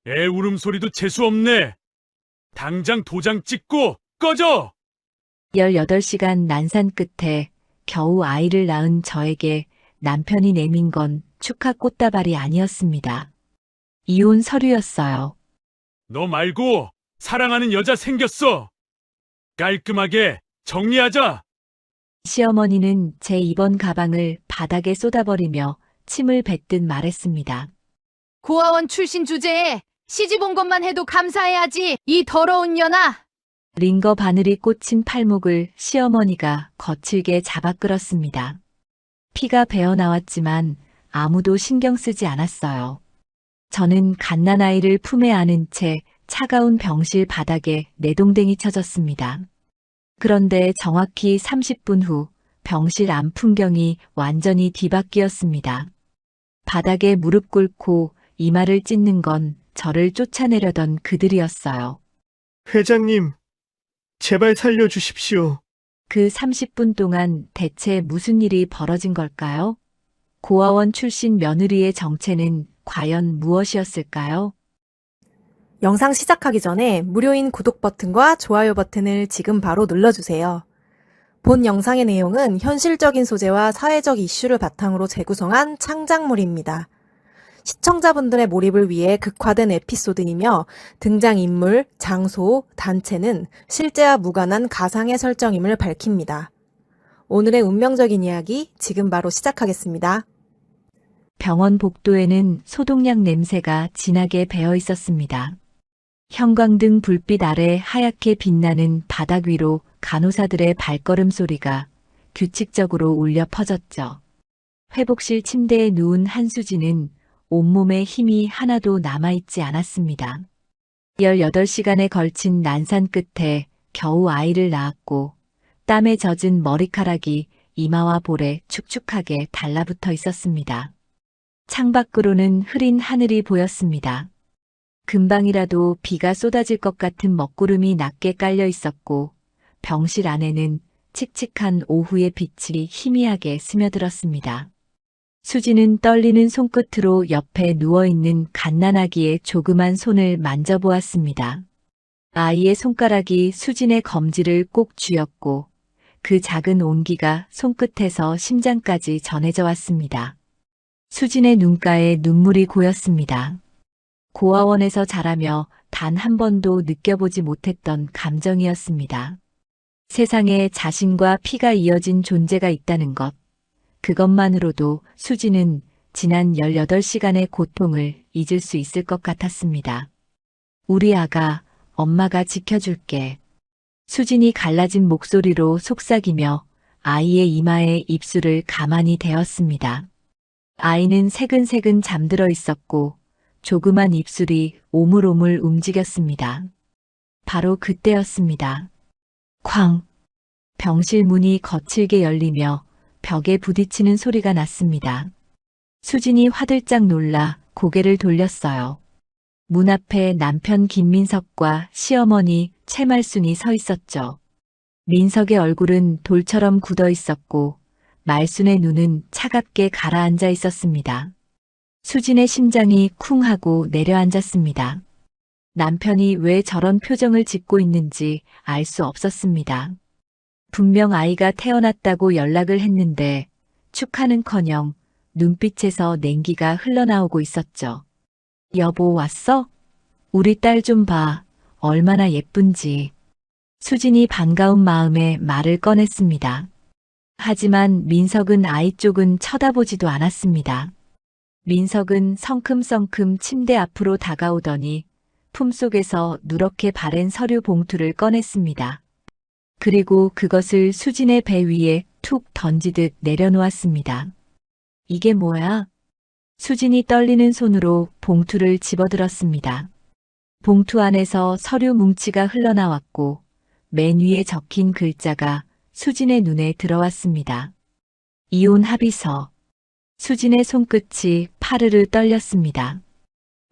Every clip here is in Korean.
애 울음소리도 재수없네. 당장 도장 찍고 꺼져! 18시간 난산 끝에 겨우 아이를 낳은 저에게 남편이 내민 건 축하 꽃다발이 아니었습니다. 이혼 서류였어요. 너 말고 사랑하는 여자 생겼어. 깔끔하게 정리하자. 시어머니는 제 입원 가방을 바닥에 쏟아버리며 침을 뱉듯 말했습니다. 고아원 출신 주제에 시집 온 것만 해도 감사해야지, 이 더러운 년아! 링거 바늘이 꽂힌 팔목을 시어머니가 거칠게 잡아 끌었습니다. 피가 배어 나왔지만 아무도 신경 쓰지 않았어요. 저는 갓난아이를 품에 안은 채 차가운 병실 바닥에 내동댕이 쳐졌습니다. 그런데 정확히 30분 후 병실 안 풍경이 완전히 뒤바뀌었습니다. 바닥에 무릎 꿇고 이마를 찢는 건 저를 쫓아내려던 그들이었어요. 회장님, 제발 살려주십시오. 그 30분 동안 대체 무슨 일이 벌어진 걸까요? 고아원 출신 며느리의 정체는 과연 무엇이었을까요? 영상 시작하기 전에 무료인 구독 버튼과 좋아요 버튼을 지금 바로 눌러주세요. 본 영상의 내용은 현실적인 소재와 사회적 이슈를 바탕으로 재구성한 창작물입니다. 시청자분들의 몰입을 위해 극화된 에피소드이며 등장인물, 장소, 단체는 실제와 무관한 가상의 설정임을 밝힙니다. 오늘의 운명적인 이야기 지금 바로 시작하겠습니다. 병원 복도에는 소독약 냄새가 진하게 배어 있었습니다. 형광등 불빛 아래 하얗게 빛나는 바닥 위로 간호사들의 발걸음 소리가 규칙적으로 울려 퍼졌죠. 회복실 침대에 누운 한수진은 온몸에 힘이 하나도 남아있지 않았습니다. 18시간에 걸친 난산 끝에 겨우 아이를 낳았고 땀에 젖은 머리카락이 이마와 볼에 축축하게 달라붙어 있었습니다. 창밖으로는 흐린 하늘이 보였습니다. 금방이라도 비가 쏟아질 것 같은 먹구름이 낮게 깔려 있었고 병실 안에는 칙칙한 오후의 빛이 희미하게 스며들었습니다. 수지는 떨리는 손끝으로 옆에 누워있는 갓난아기의 조그만 손을 만져보았습니다. 아이의 손가락이 수진의 검지를 꼭 쥐었고 그 작은 온기가 손끝에서 심장까지 전해져 왔습니다. 수진의 눈가에 눈물이 고였습니다. 고아원에서 자라며 단 한 번도 느껴보지 못했던 감정이었습니다. 세상에 자신과 피가 이어진 존재가 있다는 것. 그것만으로도 수지는 지난 18시간의 고통을 잊을 수 있을 것 같았습니다. 우리 아가, 엄마가 지켜줄게. 수진이 갈라진 목소리로 속삭이며 아이의 이마에 입술을 가만히 대었습니다. 아이는 새근새근 잠들어 있었고 조그만 입술이 오물오물 움직였습니다. 바로 그때였습니다. 쾅! 병실 문이 거칠게 열리며 벽에 부딪히는 소리가 났습니다. 수진이 화들짝 놀라 고개를 돌렸어요. 문 앞에 남편 김민석과 시어머니 채말순이 서 있었죠. 민석의 얼굴은 돌처럼 굳어 있었고 말순의 눈은 차갑게 가라앉아 있었습니다. 수진의 심장이 쿵 하고 내려앉았습니다. 남편이 왜 저런 표정을 짓고 있는지 알 수 없었습니다. 분명 아이가 태어났다고 연락을 했는데 축하는커녕 눈빛에서 냉기가 흘러나오고 있었죠. 여보 왔어? 우리 딸 좀 봐. 얼마나 예쁜지. 수진이 반가운 마음에 말을 꺼냈습니다. 하지만 민석은 아이 쪽은 쳐다보지도 않았습니다. 민석은 성큼성큼 침대 앞으로 다가오더니 품속에서 누렇게 바랜 서류 봉투를 꺼냈습니다. 그리고 그것을 수진의 배 위에 툭 던지듯 내려놓았습니다. 이게 뭐야? 수진이 떨리는 손으로 봉투를 집어들었습니다. 봉투 안에서 서류 뭉치가 흘러나왔고 맨 위에 적힌 글자가 수진의 눈에 들어왔습니다. 이혼 합의서. 수진의 손끝이 파르르 떨렸습니다.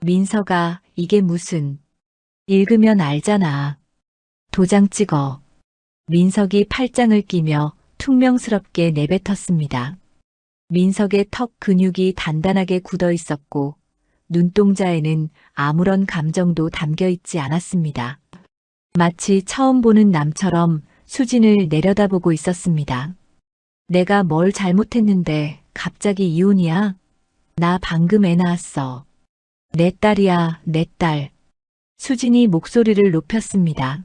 민석아, 이게 무슨. 읽으면 알잖아. 도장 찍어. 민석이 팔짱을 끼며 퉁명스럽게 내뱉었습니다. 민석의 턱 근육이 단단하게 굳어 있었고 눈동자에는 아무런 감정도 담겨 있지 않았습니다. 마치 처음 보는 남처럼 수진을 내려다보고 있었습니다. 내가 뭘 잘못했는데 갑자기 이혼이야? 나 방금 애 낳았어. 내 딸이야, 내 딸. 수진이 목소리를 높였습니다.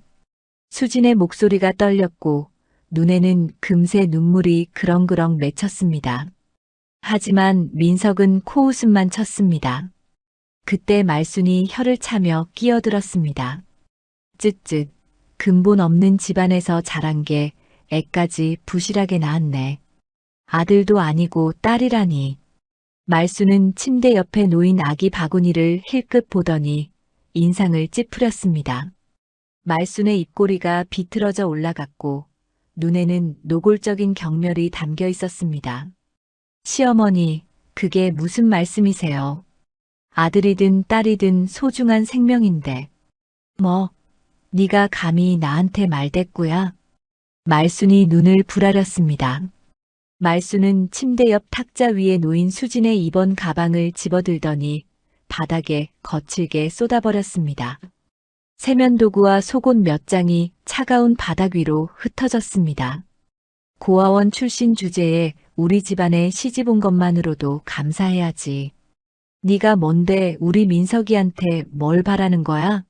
수진의 목소리가 떨렸고 눈에는 금세 눈물이 그렁그렁 맺혔습니다. 하지만 민석은 코웃음만 쳤습니다. 그때 말순이 혀를 차며 끼어들었습니다. 쯧쯧, 근본 없는 집안에서 자란 게 애까지 부실하게 낳았네. 아들도 아니고 딸이라니. 말순은 침대 옆에 놓인 아기 바구니를 힐끗 보더니 인상을 찌푸렸습니다. 말순의 입꼬리가 비틀어져 올라갔고 눈에는 노골적인 경멸이 담겨 있었습니다. 시어머니, 그게 무슨 말씀이세요? 아들이든 딸이든 소중한 생명인데. 뭐, 네가 감히 나한테 말대꾸야? 말순이 눈을 부라렸습니다. 말순은 침대 옆 탁자 위에 놓인 수진의 입원 가방을 집어들더니 바닥에 거칠게 쏟아버렸습니다. 세면도구와 속옷 몇 장이 차가운 바닥 위로 흩어졌습니다. 고아원 출신 주제에 우리 집안에 시집 온 것만으로도 감사해야지. 네가 뭔데 우리 민석이한테 뭘 바라는 거야?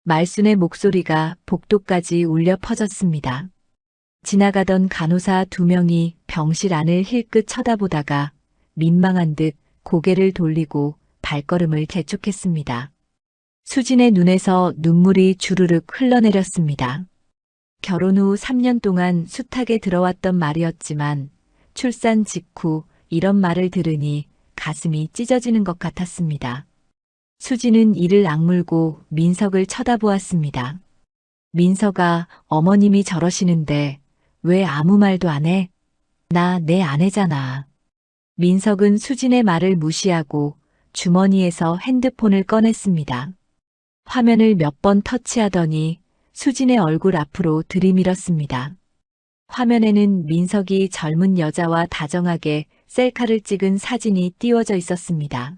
말순의 목소리가 복도까지 울려 퍼졌습니다. 지나가던 간호사 2명이 병실 안을 힐끗 쳐다보다가 민망한 듯 고개를 돌리고 발걸음을 재촉했습니다. 수진의 눈에서 눈물이 주르륵 흘러내렸습니다. 결혼 후 3년 동안 숱하게 들어왔던 말이었지만 출산 직후 이런 말을 들으니 가슴이 찢어지는 것 같았습니다. 수진은 이를 악물고 민석을 쳐다보았습니다. 민석아, 어머님이 저러시는데 왜 아무 말도 안 해? 나 내 아내잖아. 민석은 수진의 말을 무시하고 주머니에서 핸드폰을 꺼냈습니다. 화면을 몇 번 터치하더니 수진의 얼굴 앞으로 들이밀었습니다. 화면에는 민석이 젊은 여자와 다정하게 셀카를 찍은 사진이 띄워져 있었습니다.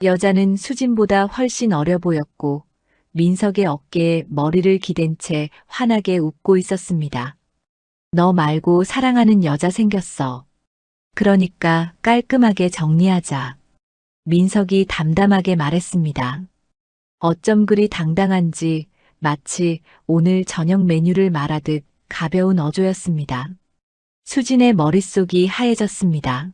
여자는 수진보다 훨씬 어려 보였고 민석의 어깨에 머리를 기댄 채 환하게 웃고 있었습니다. 너 말고 사랑하는 여자 생겼어. 그러니까 깔끔하게 정리하자. 민석이 담담하게 말했습니다. 어쩜 그리 당당한지 마치 오늘 저녁 메뉴를 말하듯 가벼운 어조였습니다. 수진의 머릿속이 하얘졌습니다.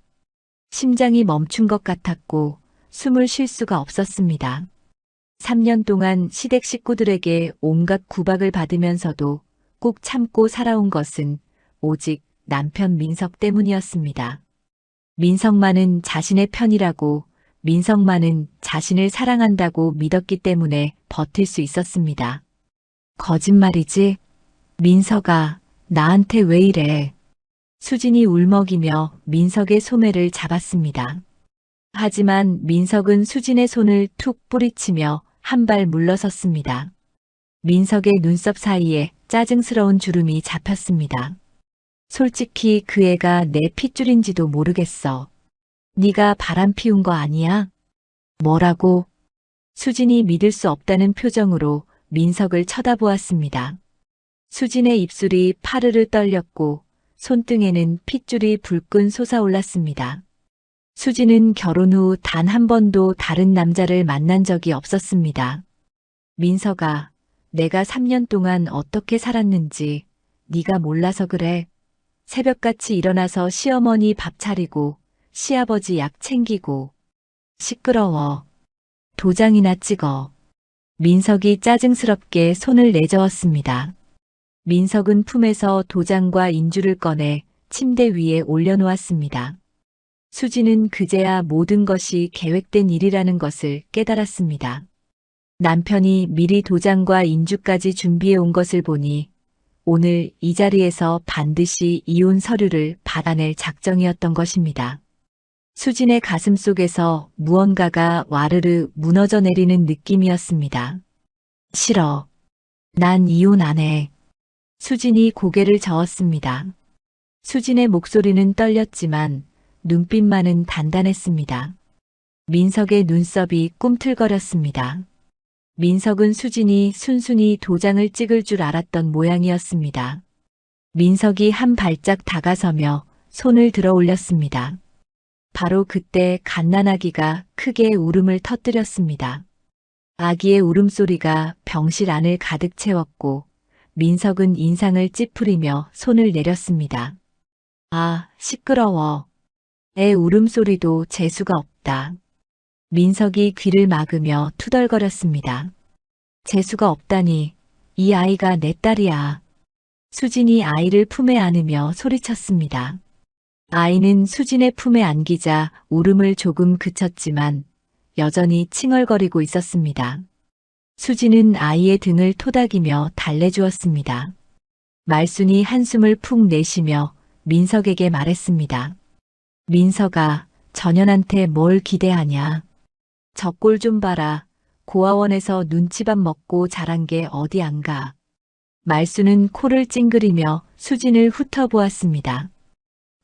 심장이 멈춘 것 같았고 숨을 쉴 수가 없었습니다. 3년 동안 시댁 식구들에게 온갖 구박을 받으면서도 꾹 참고 살아온 것은 오직 남편 민석 때문이었습니다. 민석만은 자신의 편이라고, 민석만은 자신을 사랑한다고 믿었기 때문에 버틸 수 있었습니다. 거짓말이지? 민석아, 나한테 왜 이래? 수진이 울먹이며 민석의 소매를 잡았습니다. 하지만 민석은 수진의 손을 툭 뿌리치며 한 발 물러섰습니다. 민석의 눈썹 사이에 짜증스러운 주름이 잡혔습니다. 솔직히 그 애가 내 핏줄인지도 모르겠어. 네가 바람 피운 거 아니야? 뭐라고? 수진이 믿을 수 없다는 표정으로 민석을 쳐다보았습니다. 수진의 입술이 파르르 떨렸고 손등에는 핏줄이 불끈 솟아올랐습니다. 수진은 결혼 후 단 한 번도 다른 남자를 만난 적이 없었습니다. 민석아, 내가 3년 동안 어떻게 살았는지 네가 몰라서 그래. 새벽같이 일어나서 시어머니 밥 차리고 시아버지 약 챙기고. 시끄러워. 도장이나 찍어. 민석이 짜증스럽게 손을 내저었습니다. 민석은 품에서 도장과 인주를 꺼내 침대 위에 올려놓았습니다. 수지는 그제야 모든 것이 계획된 일이라는 것을 깨달았습니다. 남편이 미리 도장과 인주까지 준비해 온 것을 보니 오늘 이 자리에서 반드시 이혼 서류를 받아낼 작정이었던 것입니다. 수진의 가슴 속에서 무언가가 와르르 무너져 내리는 느낌이었습니다. 싫어. 난 이혼 안 해. 수진이 고개를 저었습니다. 수진의 목소리는 떨렸지만 눈빛만은 단단했습니다. 민석의 눈썹이 꿈틀거렸습니다. 민석은 수진이 순순히 도장을 찍을 줄 알았던 모양이었습니다. 민석이 한 발짝 다가서며 손을 들어 올렸습니다. 바로 그때 갓난아기가 크게 울음을 터뜨렸습니다. 아기의 울음소리가 병실 안을 가득 채웠고 민석은 인상을 찌푸리며 손을 내렸습니다. 아, 시끄러워. 애 울음소리도 재수가 없다. 민석이 귀를 막으며 투덜거렸습니다. 재수가 없다니, 이 아이가 내 딸이야. 수진이 아이를 품에 안으며 소리쳤습니다. 아이는 수진의 품에 안기자 울음을 조금 그쳤지만 여전히 칭얼거리고 있었습니다. 수진은 아이의 등을 토닥이며 달래주었습니다. 말순이 한숨을 푹 내쉬며 민석에게 말했습니다. 민석아, 전현한테 뭘 기대하냐. 저 꼴 좀 봐라. 고아원에서 눈치밥 먹고 자란 게 어디 안 가. 말순은 코를 찡그리며 수진을 훑어보았습니다.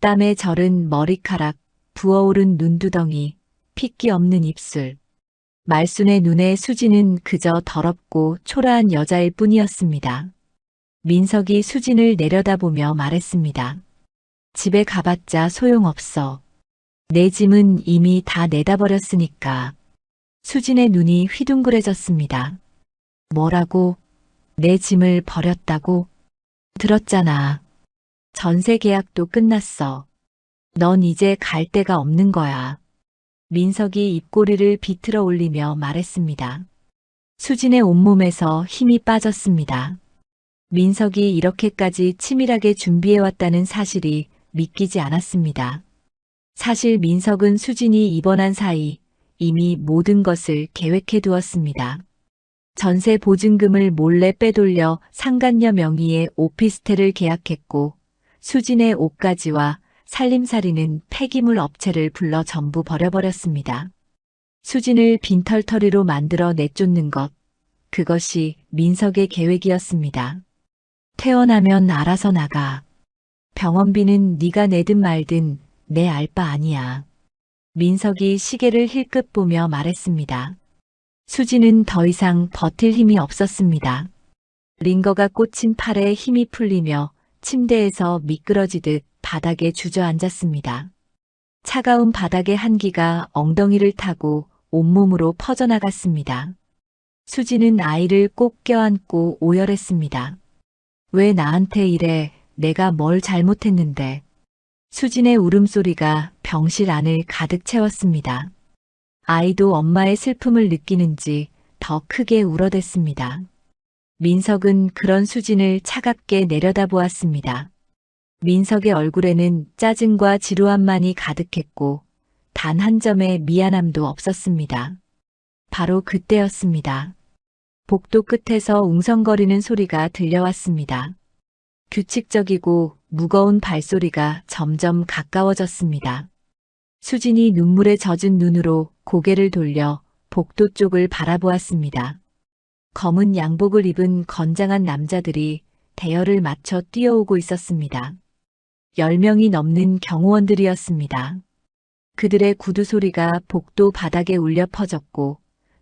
땀에 절은 머리카락, 부어오른 눈두덩이, 핏기 없는 입술. 말순의 눈에 수진은 그저 더럽고 초라한 여자일 뿐이었습니다. 민석이 수진을 내려다보며 말했습니다. 집에 가봤자 소용없어. 내 짐은 이미 다 내다버렸으니까. 수진의 눈이 휘둥그레졌습니다. 뭐라고? 내 짐을 버렸다고? 들었잖아. 전세 계약도 끝났어. 넌 이제 갈 데가 없는 거야. 민석이 입꼬리를 비틀어 올리며 말했습니다. 수진의 온몸에서 힘이 빠졌습니다. 민석이 이렇게까지 치밀하게 준비해왔다는 사실이 믿기지 않았습니다. 사실 민석은 수진이 입원한 사이 이미 모든 것을 계획해 두었습니다. 전세 보증금을 몰래 빼돌려 상간녀 명의의 오피스텔을 계약했고 수진의 옷가지와 살림살이는 폐기물 업체를 불러 전부 버려버렸습니다. 수진을 빈털터리로 만들어 내쫓는 것, 그것이 민석의 계획이었습니다. 퇴원하면 알아서 나가. 병원비는 네가 내든 말든 내 알 바 아니야. 민석이 시계를 힐끗 보며 말했습니다. 수진은 더 이상 버틸 힘이 없었습니다. 링거가 꽂힌 팔에 힘이 풀리며 침대에서 미끄러지듯 바닥에 주저앉았습니다. 차가운 바닥의 한기가 엉덩이를 타고 온몸으로 퍼져나갔습니다. 수진은 아이를 꼭 껴안고 오열했습니다. 왜 나한테 이래? 내가 뭘 잘못했는데. 수진의 울음소리가 병실 안을 가득 채웠습니다. 아이도 엄마의 슬픔을 느끼는지 더 크게 울어댔습니다. 민석은 그런 수진을 차갑게 내려다보았습니다. 민석의 얼굴에는 짜증과 지루함만이 가득했고 단 한 점의 미안함도 없었습니다. 바로 그때였습니다. 복도 끝에서 웅성거리는 소리가 들려왔습니다. 규칙적이고 무거운 발소리가 점점 가까워졌습니다. 수진이 눈물에 젖은 눈으로 고개를 돌려 복도 쪽을 바라보았습니다. 검은 양복을 입은 건장한 남자들이 대열을 맞춰 뛰어오고 있었습니다. 10명이 넘는 경호원들이었습니다. 그들의 구두 소리가 복도 바닥에 울려 퍼졌고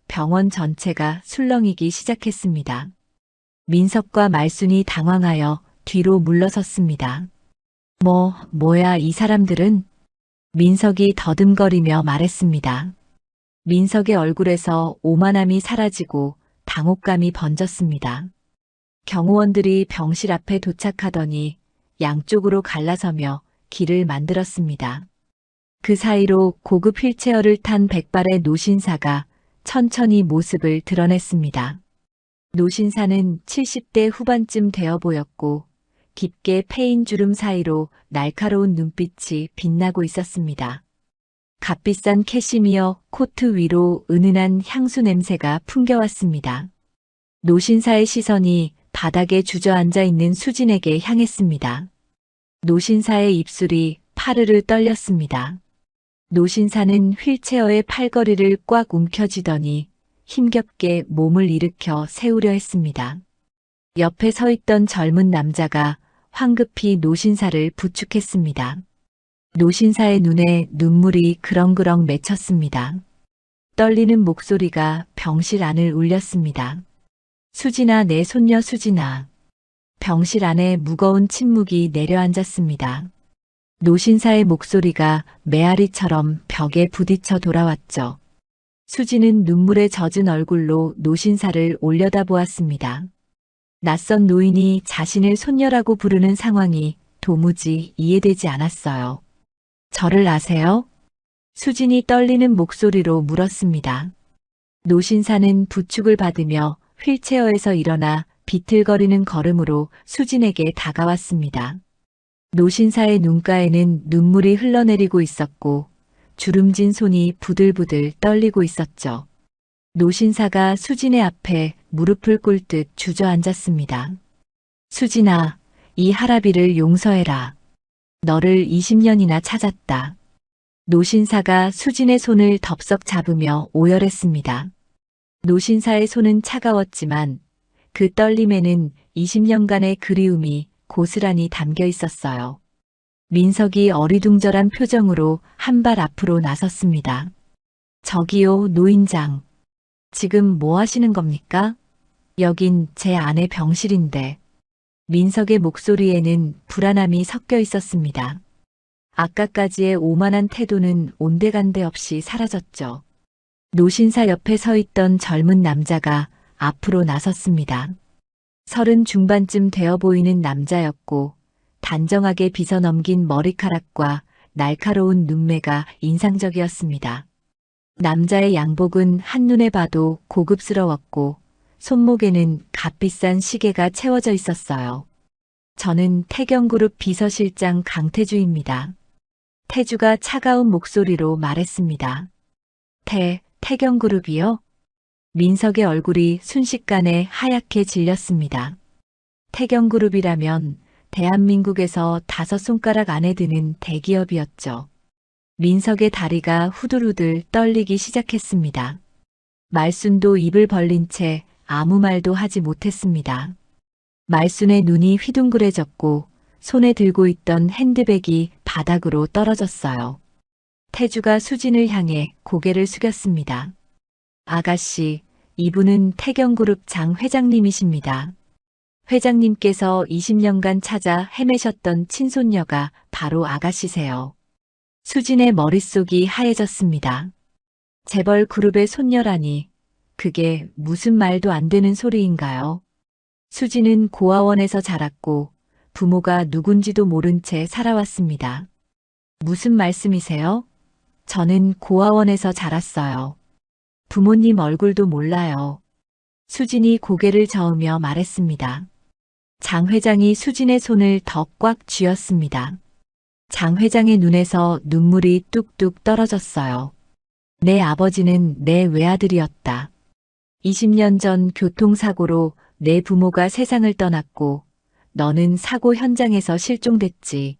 병원 전체가 술렁이기 시작했습니다. 민석과 말순이 당황하여 뒤로 물러섰습니다. 뭐야 이 사람들은? 민석이 더듬거리며 말했습니다. 민석의 얼굴에서 오만함이 사라지고 당혹감이 번졌습니다. 경호원들이 병실 앞에 도착하더니 양쪽으로 갈라서며 길을 만들었습니다. 그 사이로 고급 휠체어를 탄 백발의 노신사가 천천히 모습을 드러냈습니다. 노신사는 70대 후반쯤 되어 보였고 깊게 패인 주름 사이로 날카로운 눈빛이 빛나고 있었습니다. 값비싼 캐시미어 코트 위로 은은한 향수 냄새가 풍겨왔습니다. 노신사의 시선이 바닥에 주저앉아 있는 수진에게 향했습니다. 노신사의 입술이 파르르 떨렸습니다. 노신사는 휠체어의 팔걸이를 꽉 움켜쥐더니 힘겹게 몸을 일으켜 세우려 했습니다. 옆에 서 있던 젊은 남자가 황급히 노신사를 부축했습니다. 노신사의 눈에 눈물이 그렁그렁 맺혔습니다. 떨리는 목소리가 병실 안을 울렸습니다. 수진아, 내 손녀 수진아. 병실 안에 무거운 침묵이 내려앉았습니다. 노신사의 목소리가 메아리처럼 벽에 부딪혀 돌아왔죠. 수진은 눈물에 젖은 얼굴로 노신사를 올려다보았습니다. 낯선 노인이 자신을 손녀라고 부르는 상황이 도무지 이해되지 않았어요. 저를 아세요? 수진이 떨리는 목소리로 물었습니다. 노신사는 부축을 받으며 휠체어에서 일어나 비틀거리는 걸음으로 수진에게 다가왔습니다. 노신사의 눈가에는 눈물이 흘러내리고 있었고 주름진 손이 부들부들 떨리고 있었죠. 노신사가 수진의 앞에 무릎을 꿇듯 주저앉았습니다. 수진아, 이 할아비를 용서해라. 너를 20년이나 찾았다. 노신사가 수진의 손을 덥석 잡으며 오열했습니다. 노신사의 손은 차가웠지만 그 떨림에는 20년간의 그리움이 고스란히 담겨 있었어요. 민석이 어리둥절한 표정으로 한 발 앞으로 나섰습니다. 저기요, 노인장. 지금 뭐 하시는 겁니까? 여긴 제 아내 병실인데. 민석의 목소리에는 불안함이 섞여 있었습니다. 아까까지의 오만한 태도는 온데간데 없이 사라졌죠. 노신사 옆에 서 있던 젊은 남자가 앞으로 나섰습니다. 30 중반쯤 되어 보이는 남자였고 단정하게 빗어 넘긴 머리카락과 날카로운 눈매가 인상적이었습니다. 남자의 양복은 한눈에 봐도 고급스러웠고 손목에는 값비싼 시계가 채워져 있었어요. 저는 태경그룹 비서실장 강태주입니다. 태주가 차가운 목소리로 말했습니다. 태경그룹이요? 민석의 얼굴이 순식간에 하얗게 질렸습니다. 태경그룹이라면 대한민국에서 5손가락 안에 드는 대기업이었죠. 민석의 다리가 후들후들 떨리기 시작했습니다. 말순도 입을 벌린 채 아무 말도 하지 못했습니다. 말순의 눈이 휘둥그레졌고 손에 들고 있던 핸드백이 바닥으로 떨어졌어요. 태주가 수진을 향해 고개를 숙였습니다. 아가씨, 이분은 태경그룹 장 회장님이십니다. 회장님께서 20년간 찾아 헤매셨던 친손녀가 바로 아가씨세요. 수진의 머릿속이 하얘졌습니다. 재벌 그룹의 손녀라니, 그게 무슨 말도 안 되는 소리인가요? 수진은 고아원에서 자랐고 부모가 누군지도 모른 채 살아왔습니다. 무슨 말씀이세요? 저는 고아원에서 자랐어요. 부모님 얼굴도 몰라요. 수진이 고개를 저으며 말했습니다. 장 회장이 수진의 손을 더 꽉 쥐었습니다. 장 회장의 눈에서 눈물이 뚝뚝 떨어졌어요. 내 아버지는 내 외아들이었다. 20년 전 교통사고로 내 부모가 세상을 떠났고 너는 사고 현장에서 실종됐지.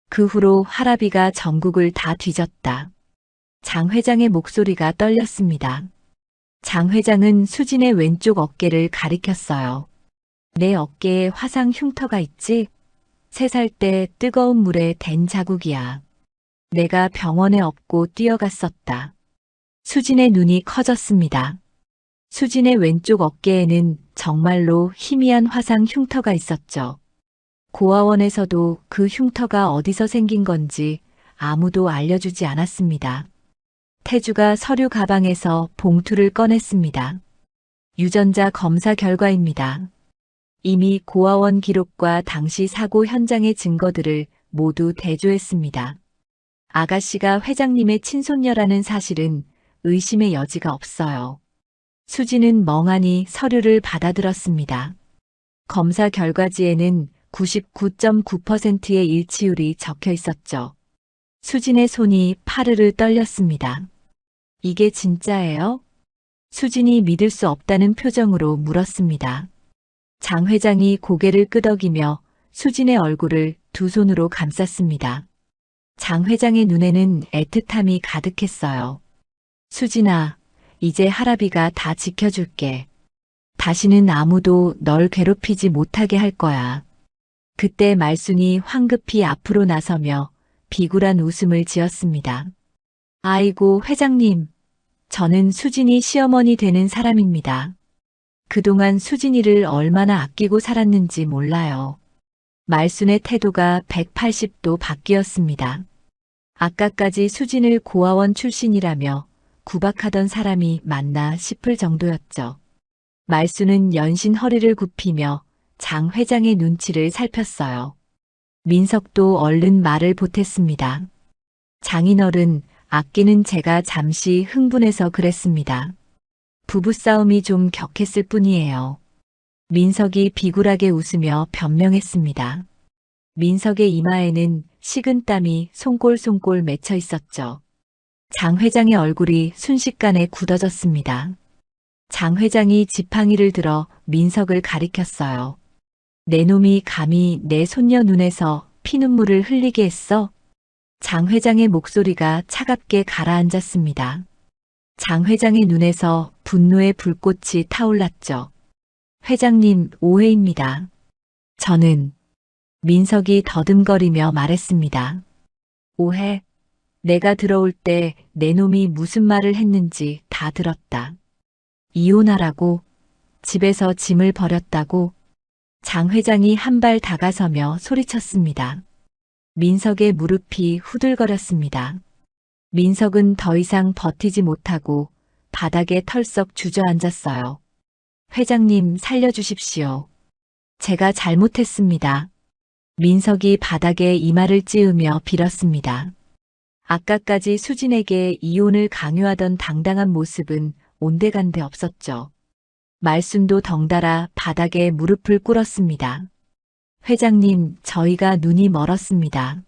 그 후로 할아비가 전국을 다 뒤졌다. 장 회장의 목소리가 떨렸습니다. 장 회장은 수진의 왼쪽 어깨를 가리켰어요. 내 어깨에 화상 흉터가 있지? 3살 때 뜨거운 물에 댄 자국이야. 내가 병원에 업고 뛰어갔었다. 수진의 눈이 커졌습니다. 수진의 왼쪽 어깨에는 정말로 희미한 화상 흉터가 있었죠. 고아원에서도 그 흉터가 어디서 생긴 건지 아무도 알려주지 않았습니다. 태주가 서류 가방에서 봉투를 꺼냈습니다. 유전자 검사 결과입니다. 이미 고아원 기록과 당시 사고 현장의 증거들을 모두 대조했습니다. 아가씨가 회장님의 친손녀라는 사실은 의심의 여지가 없어요. 수지는 멍하니 서류를 받아들었습니다. 검사 결과지에는 99.9%의 일치율이 적혀 있었죠. 수진의 손이 파르르 떨렸습니다. 이게 진짜예요? 수진이 믿을 수 없다는 표정으로 물었습니다. 장 회장이 고개를 끄덕이며 수진의 얼굴을 두 손으로 감쌌습니다. 장 회장의 눈에는 애틋함이 가득했어요. 수진아, 이제 할아비가 다 지켜줄게. 다시는 아무도 널 괴롭히지 못하게 할 거야. 그때 말순이 황급히 앞으로 나서며 비굴한 웃음을 지었습니다. 아이고, 회장님. 저는 수진이 시어머니 되는 사람입니다. 그동안 수진이를 얼마나 아끼고 살았는지 몰라요. 말순의 태도가 180도 바뀌었습니다. 아까까지 수진을 고아원 출신이라며 구박하던 사람이 맞나 싶을 정도였죠. 말순은 연신 허리를 굽히며 장 회장의 눈치를 살폈어요. 민석도 얼른 말을 보탰습니다. 장인어른, 아끼는 제가 잠시 흥분해서 그랬습니다. 부부싸움이 좀 격했을 뿐이에요. 민석이 비굴하게 웃으며 변명했습니다. 민석의 이마에는 식은땀이 송골송골 맺혀 있었죠. 장 회장의 얼굴이 순식간에 굳어졌습니다. 장 회장이 지팡이를 들어 민석을 가리켰어요. 내 놈이 감히 내 손녀 눈에서 피눈물을 흘리게 했어? 장 회장의 목소리가 차갑게 가라앉았습니다. 장 회장의 눈에서 분노의 불꽃이 타올랐죠. 회장님, 오해입니다. 저는 민석이 더듬거리며 말했습니다. 오해? 내가 들어올 때 내 놈이 무슨 말을 했는지 다 들었다. 이혼하라고? 집에서 짐을 버렸다고? 장 회장이 한 발 다가서며 소리쳤습니다. 민석의 무릎이 후들거렸습니다. 민석은 더 이상 버티지 못하고 바닥에 털썩 주저앉았어요. 회장님, 살려주십시오. 제가 잘못했습니다. 민석이 바닥에 이마를 찌으며 빌었습니다. 아까까지 수진에게 이혼을 강요하던 당당한 모습은 온데간데 없었죠. 말순도 덩달아 바닥에 무릎을 꿇었습니다. 회장님, 저희가 눈이 멀었습니다.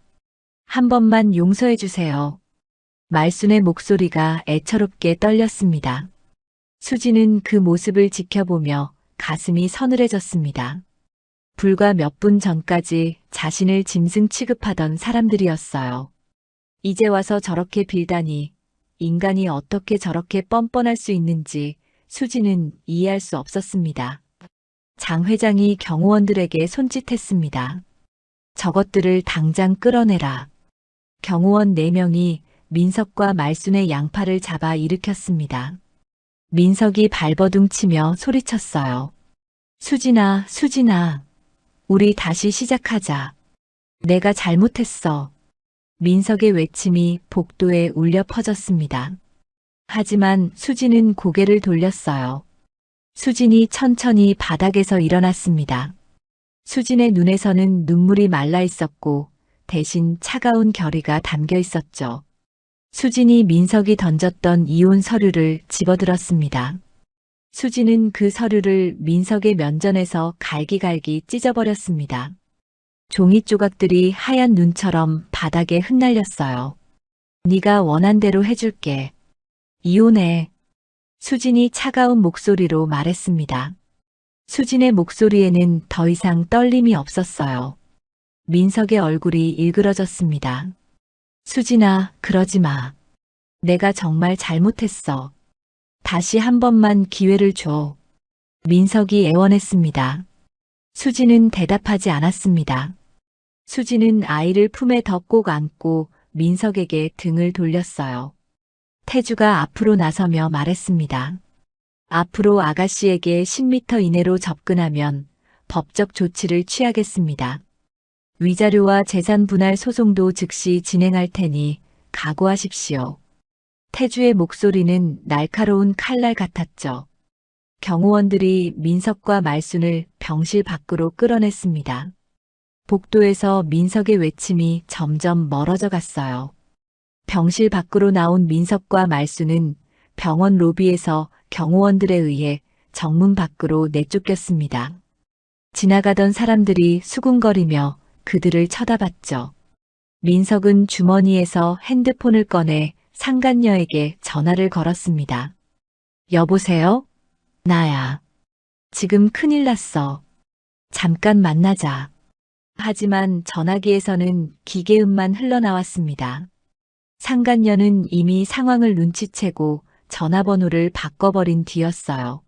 한 번만 용서해 주세요. 말순의 목소리가 애처롭게 떨렸습니다. 수지는 그 모습을 지켜보며 가슴이 서늘해졌습니다. 불과 몇 분 전까지 자신을 짐승 취급하던 사람들이었어요. 이제 와서 저렇게 빌다니, 인간이 어떻게 저렇게 뻔뻔할 수 있는지 수지는 이해할 수 없었습니다. 장 회장이 경호원들에게 손짓했습니다. 저것들을 당장 끌어내라. 경호원 4명이 민석과 말순의 양팔을 잡아 일으켰습니다. 민석이 발버둥치며 소리쳤어요. 수진아, 수진아. 우리 다시 시작하자. 내가 잘못했어. 민석의 외침이 복도에 울려 퍼졌습니다. 하지만 수진은 고개를 돌렸어요. 수진이 천천히 바닥에서 일어났습니다. 수진의 눈에서는 눈물이 말라 있었고 대신 차가운 결의가 담겨 있었죠. 수진이 민석이 던졌던 이혼 서류를 집어들었습니다. 수진은 그 서류를 민석의 면전에서 갈기갈기 찢어버렸습니다. 종이 조각들이 하얀 눈처럼 바닥에 흩날렸어요. 네가 원한 대로 해줄게. 이혼해. 수진이 차가운 목소리로 말했습니다. 수진의 목소리에는 더 이상 떨림이 없었어요. 민석의 얼굴이 일그러졌습니다. 수진아, 그러지 마. 내가 정말 잘못했어. 다시 한 번만 기회를 줘. 민석이 애원했습니다. 수진은 대답하지 않았습니다. 수진은 아이를 품에 더 꼭 안고 민석에게 등을 돌렸어요. 태주가 앞으로 나서며 말했습니다. 앞으로 아가씨에게 10m 이내로 접근하면 법적 조치를 취하겠습니다. 위자료와 재산 분할 소송도 즉시 진행할 테니 각오하십시오. 태주의 목소리는 날카로운 칼날 같았죠. 경호원들이 민석과 말순을 병실 밖으로 끌어냈습니다. 복도에서 민석의 외침이 점점 멀어져 갔어요. 병실 밖으로 나온 민석과 말순은 병원 로비에서 경호원들에 의해 정문 밖으로 내쫓겼습니다. 지나가던 사람들이 수군거리며 그들을 쳐다봤죠. 민석은 주머니에서 핸드폰을 꺼내 상간녀에게 전화를 걸었습니다. 여보세요? 나야. 지금 큰일 났어. 잠깐 만나자. 하지만 전화기에서는 기계음만 흘러나왔습니다. 상간녀는 이미 상황을 눈치채고 전화번호를 바꿔버린 뒤였어요.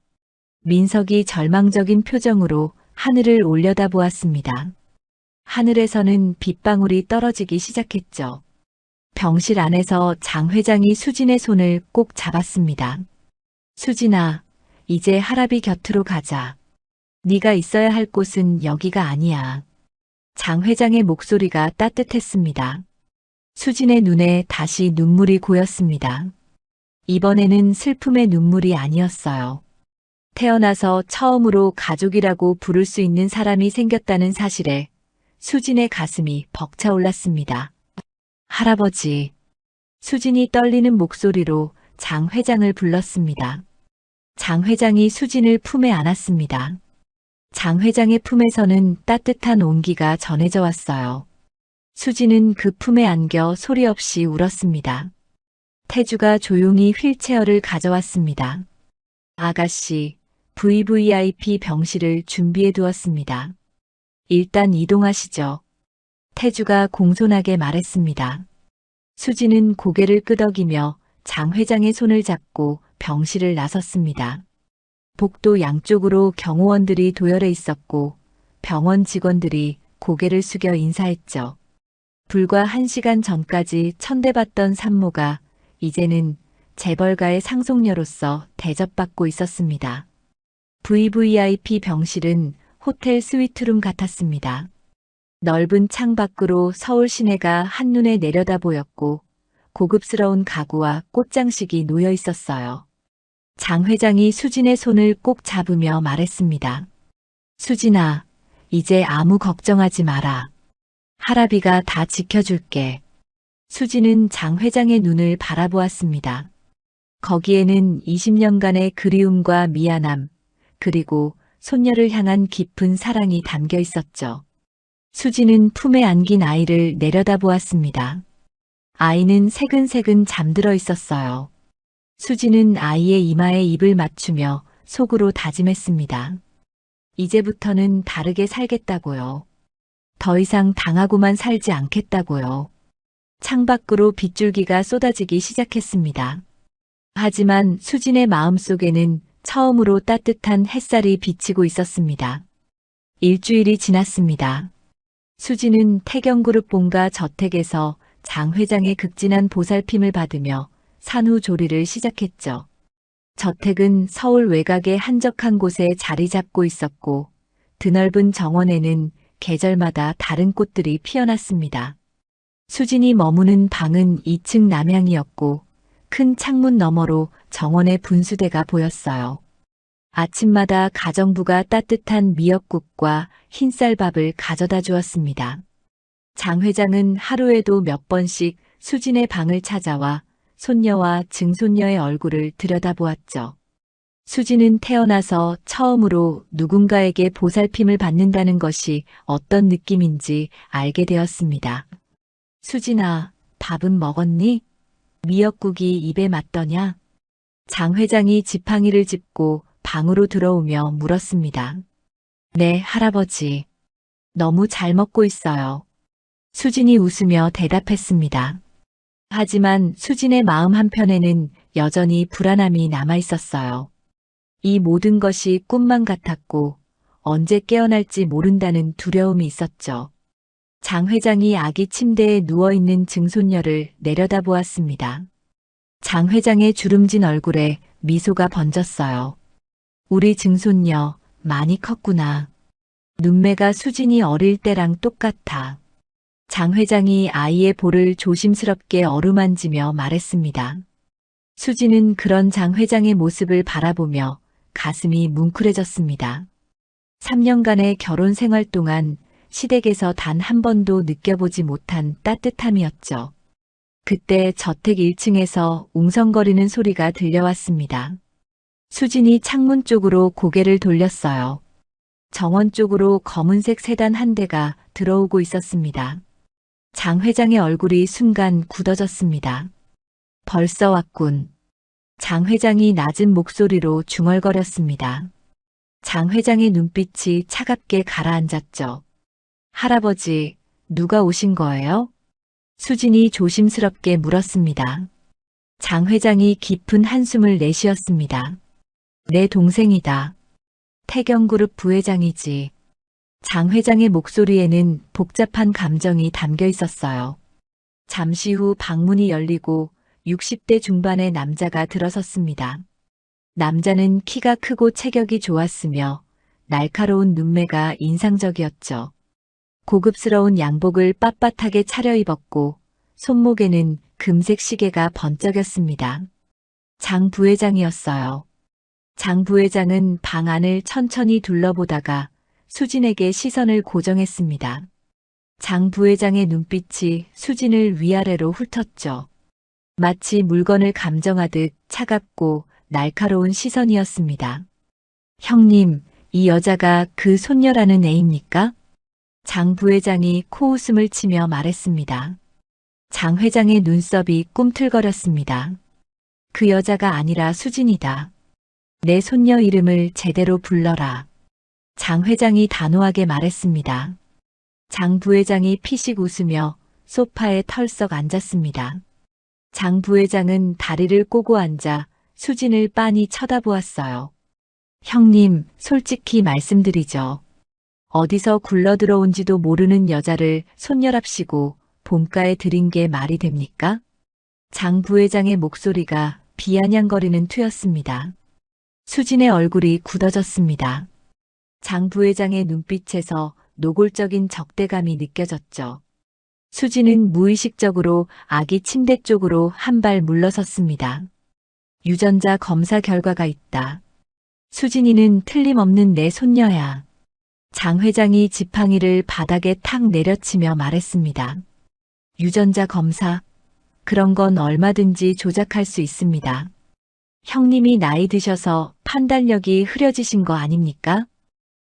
민석이 절망적인 표정으로 하늘을 올려다보았습니다. 하늘에서는 빗방울이 떨어지기 시작했죠. 병실 안에서 장 회장이 수진의 손을 꼭 잡았습니다. 수진아, 이제 할아비 곁으로 가자. 네가 있어야 할 곳은 여기가 아니야. 장 회장의 목소리가 따뜻했습니다. 수진의 눈에 다시 눈물이 고였습니다. 이번에는 슬픔의 눈물이 아니었어요. 태어나서 처음으로 가족이라고 부를 수 있는 사람이 생겼다는 사실에 수진의 가슴이 벅차올랐습니다. 할아버지. 수진이 떨리는 목소리로 장 회장을 불렀습니다. 장 회장이 수진을 품에 안았습니다. 장 회장의 품에서는 따뜻한 온기가 전해져 왔어요. 수진은 그 품에 안겨 소리 없이 울었습니다. 태주가 조용히 휠체어를 가져왔습니다. 아가씨, VVIP 병실을 준비해 두었습니다. 일단 이동하시죠. 태주가 공손하게 말했습니다. 수진은 고개를 끄덕이며 장 회장의 손을 잡고 병실을 나섰습니다. 복도 양쪽으로 경호원들이 도열해 있었고 병원 직원들이 고개를 숙여 인사했죠. 불과 1시간 전까지 천대받던 산모가 이제는 재벌가의 상속녀로서 대접받고 있었습니다. VVIP 병실은 호텔 스위트룸 같았습니다. 넓은 창 밖으로 서울 시내가 한눈에 내려다 보였고 고급스러운 가구와 꽃장식이 놓여 있었어요. 장 회장이 수진의 손을 꼭 잡으며 말했습니다. 수진아, 이제 아무 걱정하지 마라. 할아비가 다 지켜줄게. 수진은 장 회장의 눈을 바라보았습니다. 거기에는 20년간의 그리움과 미안함, 그리고 손녀를 향한 깊은 사랑이 담겨 있었죠. 수진은 품에 안긴 아이를 내려다보았습니다. 아이는 새근새근 잠들어 있었어요. 수진은 아이의 이마에 입을 맞추며 속으로 다짐했습니다. 이제부터는 다르게 살겠다고요. 더 이상 당하고만 살지 않겠다고요. 창밖으로 빗줄기가 쏟아지기 시작했습니다. 하지만 수진의 마음속에는 처음으로 따뜻한 햇살이 비치고 있었습니다. 일주일이 지났습니다. 수진은 태경그룹 본가 저택에서 장 회장의 극진한 보살핌을 받으며 산후조리를 시작했죠. 저택은 서울 외곽의 한적한 곳에 자리 잡고 있었고 드넓은 정원에는 계절마다 다른 꽃들이 피어났습니다. 수진이 머무는 방은 2층 남향이었고 큰 창문 너머로 정원의 분수대가 보였어요. 아침마다 가정부가 따뜻한 미역국과 흰쌀밥을 가져다 주었습니다. 장 회장은 하루에도 몇 번씩 수진의 방을 찾아와 손녀와 증손녀의 얼굴을 들여다보았죠. 수진은 태어나서 처음으로 누군가에게 보살핌을 받는다는 것이 어떤 느낌인지 알게 되었습니다. 수진아, 밥은 먹었니? 미역국이 입에 맞더냐? 장 회장이 지팡이를 짚고 방으로 들어오며 물었습니다. 네, 할아버지. 너무 잘 먹고 있어요. 수진이 웃으며 대답했습니다. 하지만 수진의 마음 한편에는 여전히 불안함이 남아 있었어요. 이 모든 것이 꿈만 같았고 언제 깨어날지 모른다는 두려움이 있었죠. 장 회장이 아기 침대에 누워있는 증손녀를 내려다보았습니다. 장 회장의 주름진 얼굴에 미소가 번졌어요. 우리 증손녀 많이 컸구나. 눈매가 수진이 어릴 때랑 똑같아. 장 회장이 아이의 볼을 조심스럽게 어루만지며 말했습니다. 수진은 그런 장 회장의 모습을 바라보며 가슴이 뭉클해졌습니다. 3년간의 결혼 생활 동안 시댁에서 단 한 번도 느껴보지 못한 따뜻함이었죠. 그때 저택 1층에서 웅성거리는 소리가 들려왔습니다. 수진이 창문 쪽으로 고개를 돌렸어요. 정원 쪽으로 검은색 세단 한 대가 들어오고 있었습니다. 장 회장의 얼굴이 순간 굳어졌습니다. 벌써 왔군. 장 회장이 낮은 목소리로 중얼거렸습니다. 장 회장의 눈빛이 차갑게 가라앉았죠. 할아버지, 누가 오신 거예요? 수진이 조심스럽게 물었습니다. 장 회장이 깊은 한숨을 내쉬었습니다. 내 동생이다. 태경그룹 부회장이지. 장 회장의 목소리에는 복잡한 감정이 담겨 있었어요. 잠시 후 방문이 열리고 60대 중반의 남자가 들어섰습니다. 남자는 키가 크고 체격이 좋았으며 날카로운 눈매가 인상적이었죠. 고급스러운 양복을 빳빳하게 차려입었고 손목에는 금색 시계가 번쩍였습니다. 장 부회장이었어요. 장 부회장은 방 안을 천천히 둘러보다가 수진에게 시선을 고정했습니다. 장 부회장의 눈빛이 수진을 위아래로 훑었죠. 마치 물건을 감정하듯 차갑고 날카로운 시선이었습니다. 형님, 이 여자가 그 손녀라는 애입니까? 장 부회장이 코웃음을 치며 말했습니다. 장 회장의 눈썹이 꿈틀거렸습니다. 그 여자가 아니라 수진이다. 내 손녀 이름을 제대로 불러라. 장 회장이 단호하게 말했습니다. 장 부회장이 피식 웃으며 소파에 털썩 앉았습니다. 장 부회장은 다리를 꼬고 앉아 수진을 빤히 쳐다보았어요. 형님, 솔직히 말씀드리죠. 어디서 굴러들어온지도 모르는 여자를 손녀랍시고 본가에 들인 게 말이 됩니까? 장 부회장의 목소리가 비아냥거리는 투였습니다. 수진의 얼굴이 굳어졌습니다. 장 부회장의 눈빛에서 노골적인 적대감이 느껴졌죠. 수진은 무의식적으로 아기 침대 쪽으로 한 발 물러섰습니다. 유전자 검사 결과가 있다. 수진이는 틀림없는 내 손녀야. 장 회장이 지팡이를 바닥에 탁 내려치며 말했습니다. 유전자 검사? 그런 건 얼마든지 조작할 수 있습니다. 형님이 나이 드셔서 판단력이 흐려지신 거 아닙니까?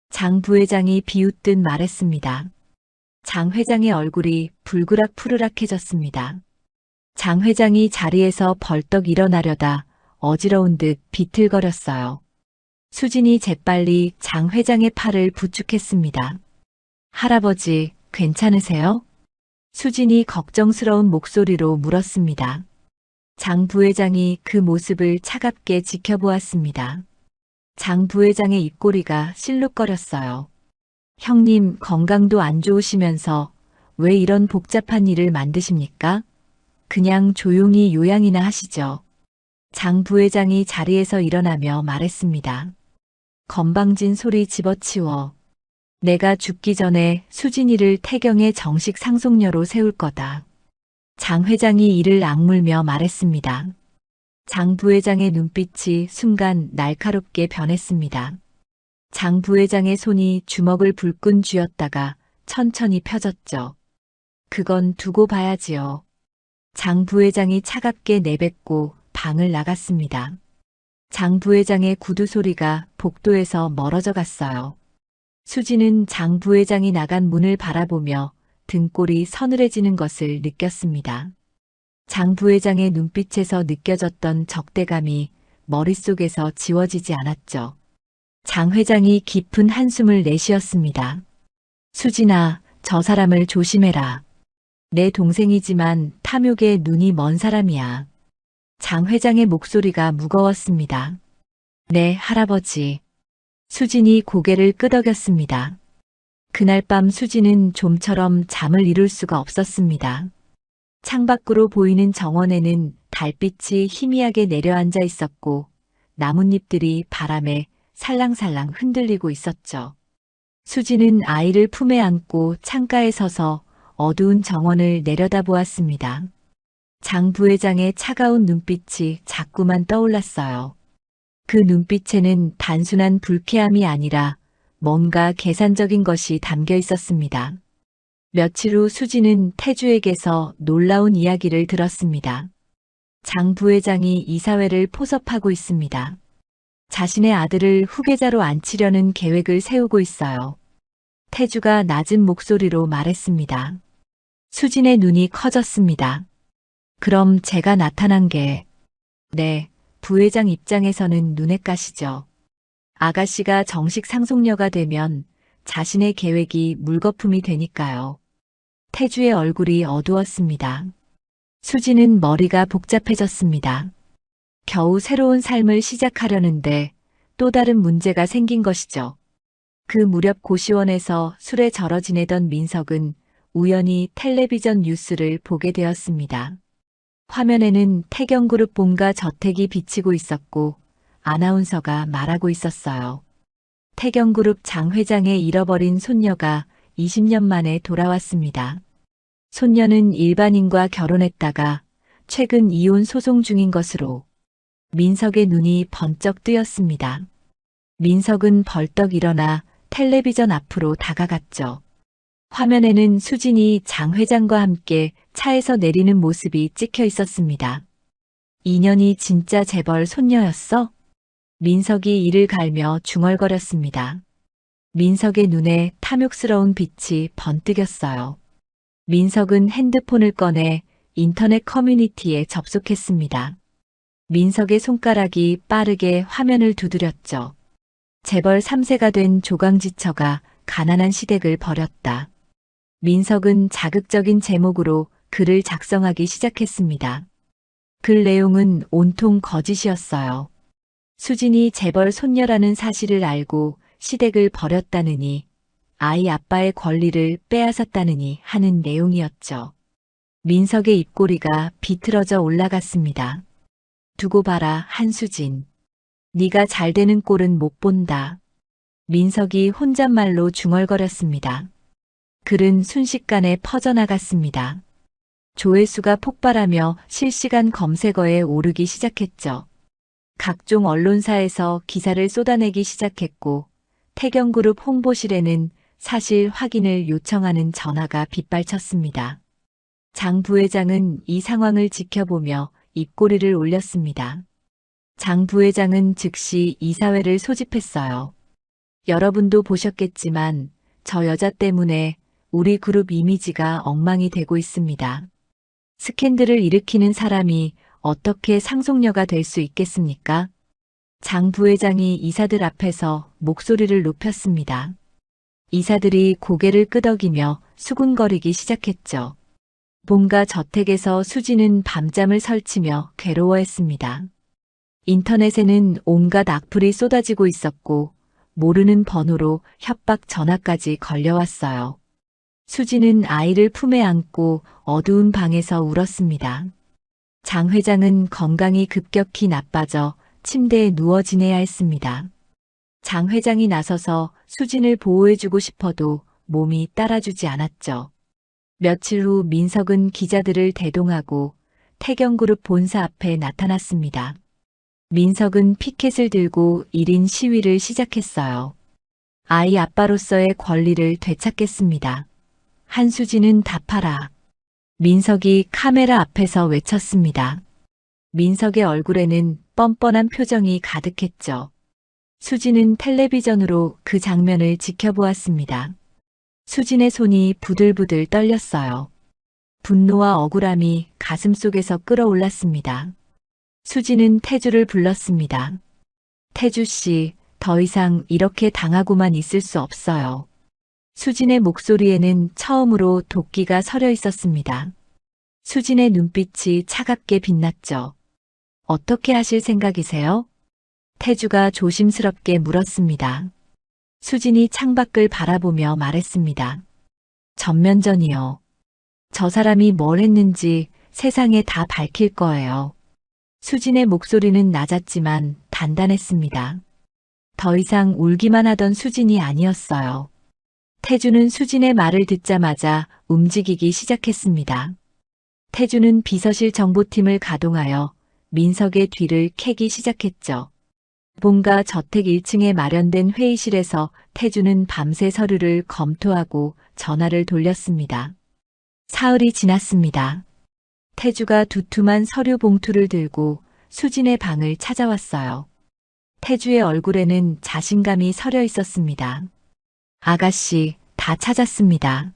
장 부회장이 비웃듯 말했습니다. 장 회장의 얼굴이 불그락푸르락해졌습니다. 장 회장이 자리에서 벌떡 일어나려다 어지러운 듯 비틀거렸어요. 수진이 재빨리 장 회장의 팔을 부축했습니다. 할아버지, 괜찮으세요? 수진이 걱정스러운 목소리로 물었습니다. 장 부회장이 그 모습을 차갑게 지켜보았습니다. 장 부회장의 입꼬리가 실룩거렸어요. 형님 건강도 안 좋으시면서 왜 이런 복잡한 일을 만드십니까? 그냥 조용히 요양이나 하시죠. 장 부회장이 자리에서 일어나며 말했습니다. 건방진 소리 집어치워. 내가 죽기 전에 수진이를 태경의 정식 상속녀로 세울 거다. 장 회장이 이를 악물며 말했습니다. 장 부회장의 눈빛이 순간 날카롭게 변했습니다. 장 부회장의 손이 주먹을 불끈 쥐었다가 천천히 펴졌죠. 그건 두고 봐야지요. 장 부회장이 차갑게 내뱉고 방을 나갔습니다. 장 부회장의 구두 소리가 복도에서 멀어져 갔어요. 수지는 장 부회장이 나간 문을 바라보며 등골이 서늘해지는 것을 느꼈습니다. 장 부회장의 눈빛에서 느껴졌던 적대감이 머릿속에서 지워지지 않았죠. 장 회장이 깊은 한숨을 내쉬었습니다. 수진아, 저 사람을 조심해라. 내 동생이지만 탐욕에 눈이 먼 사람이야. 장 회장의 목소리가 무거웠습니다. 네, 할아버지. 수진이 고개를 끄덕였습니다. 그날 밤 수진은 좀처럼 잠을 이룰 수가 없었습니다. 창밖으로 보이는 정원에는 달빛이 희미하게 내려앉아 있었고 나뭇잎들이 바람에 살랑살랑 흔들리고 있었죠. 수진은 아이를 품에 안고 창가에 서서 어두운 정원을 내려다보았습니다. 장 부회장의 차가운 눈빛이 자꾸만 떠올랐어요. 그 눈빛에는 단순한 불쾌함이 아니라 뭔가 계산적인 것이 담겨 있었습니다. 며칠 후 수진은 태주에게서 놀라운 이야기를 들었습니다. 장 부회장이 이사회를 포섭하고 있습니다. 자신의 아들을 후계자로 앉히려는 계획을 세우고 있어요. 태주가 낮은 목소리로 말했습니다. 수진의 눈이 커졌습니다. 그럼 제가 나타난 게... 네, 부회장 입장에서는 눈에 까시죠. 아가씨가 정식 상속녀가 되면 자신의 계획이 물거품이 되니까요. 태주의 얼굴이 어두웠습니다. 수지는 머리가 복잡해졌습니다. 겨우 새로운 삶을 시작하려는데 또 다른 문제가 생긴 것이죠. 그 무렵 고시원에서 술에 절어 지내던 민석은 우연히 텔레비전 뉴스를 보게 되었습니다. 화면에는 태경그룹 본가 저택이 비치고 있었고 아나운서가 말하고 있었어요. 태경그룹 장 회장의 잃어버린 손녀가 20년 만에 돌아왔습니다. 손녀는 일반인과 결혼했다가 최근 이혼 소송 중인 것으로 민석의 눈이 번쩍 뜨였습니다. 민석은 벌떡 일어나 텔레비전 앞으로 다가갔죠. 화면에는 수진이 장 회장과 함께 차에서 내리는 모습이 찍혀 있었습니다. 인연이 진짜 재벌 손녀였어? 민석이 이를 갈며 중얼거렸습니다. 민석의 눈에 탐욕스러운 빛이 번뜩였어요. 민석은 핸드폰을 꺼내 인터넷 커뮤니티에 접속했습니다. 민석의 손가락이 빠르게 화면을 두드렸죠. 재벌 3세가 된 조강지처가 가난한 시댁을 버렸다. 민석은 자극적인 제목으로 글을 작성하기 시작했습니다. 글 내용은 온통 거짓이었어요. 수진이 재벌 손녀라는 사실을 알고 시댁을 버렸다느니 아이 아빠의 권리를 빼앗았다느니 하는 내용이었죠. 민석의 입꼬리가 비틀어져 올라갔습니다. 두고 봐라, 한수진. 네가 잘 되는 꼴은 못 본다. 민석이 혼잣말로 중얼거렸습니다. 글은 순식간에 퍼져나갔습니다. 조회수가 폭발하며 실시간 검색어에 오르기 시작했죠. 각종 언론사에서 기사를 쏟아내기 시작했고 태경그룹 홍보실에는 사실 확인을 요청하는 전화가 빗발쳤습니다. 장 부회장은 이 상황을 지켜보며 입꼬리를 올렸습니다. 장 부회장은 즉시 이사회를 소집했어요. 여러분도 보셨겠지만 저 여자 때문에 우리 그룹 이미지가 엉망이 되고 있습니다. 스캔들을 일으키는 사람이 어떻게 상속녀가 될 수 있겠습니까? 장 부회장이 이사들 앞에서 목소리를 높였습니다. 이사들이 고개를 끄덕이며 수군거리기 시작했죠. 본가 저택에서 수지는 밤잠을 설치며 괴로워했습니다. 인터넷에는 온갖 악플이 쏟아지고 있었고 모르는 번호로 협박 전화까지 걸려왔어요. 수지는 아이를 품에 안고 어두운 방에서 울었습니다. 장 회장은 건강이 급격히 나빠져 침대에 누워 지내야 했습니다. 장 회장이 나서서 수진을 보호해주고 싶어도 몸이 따라주지 않았죠. 며칠 후 민석은 기자들을 대동하고 태경그룹 본사 앞에 나타났습니다. 민석은 피켓을 들고 1인 시위를 시작했어요. 아이 아빠로서의 권리를 되찾겠습니다. 한수진은 답하라. 민석이 카메라 앞에서 외쳤습니다. 민석의 얼굴에는 뻔뻔한 표정이 가득했죠. 수진은 텔레비전으로 그 장면을 지켜보았습니다. 수진의 손이 부들부들 떨렸어요. 분노와 억울함이 가슴속에서 끓어올랐습니다. 수진은 태주를 불렀습니다. 태주 씨, 더 이상 이렇게 당하고만 있을 수 없어요. 수진의 목소리에는 처음으로 도끼가 서려 있었습니다. 수진의 눈빛이 차갑게 빛났죠. 어떻게 하실 생각이세요? 태주가 조심스럽게 물었습니다. 수진이 창밖을 바라보며 말했습니다. 전면전이요. 저 사람이 뭘 했는지 세상에 다 밝힐 거예요. 수진의 목소리는 낮았지만 단단했습니다. 더 이상 울기만 하던 수진이 아니었어요. 태주는 수진의 말을 듣자마자 움직이기 시작했습니다. 태주는 비서실 정보팀을 가동하여 민석의 뒤를 캐기 시작했죠. 본가 저택 1층에 마련된 회의실에서 태주는 밤새 서류를 검토하고 전화를 돌렸습니다. 사흘이 지났습니다. 태주가 두툼한 서류 봉투를 들고 수진의 방을 찾아왔어요. 태주의 얼굴에는 자신감이 서려 있었습니다. 아가씨, 다 찾았습니다.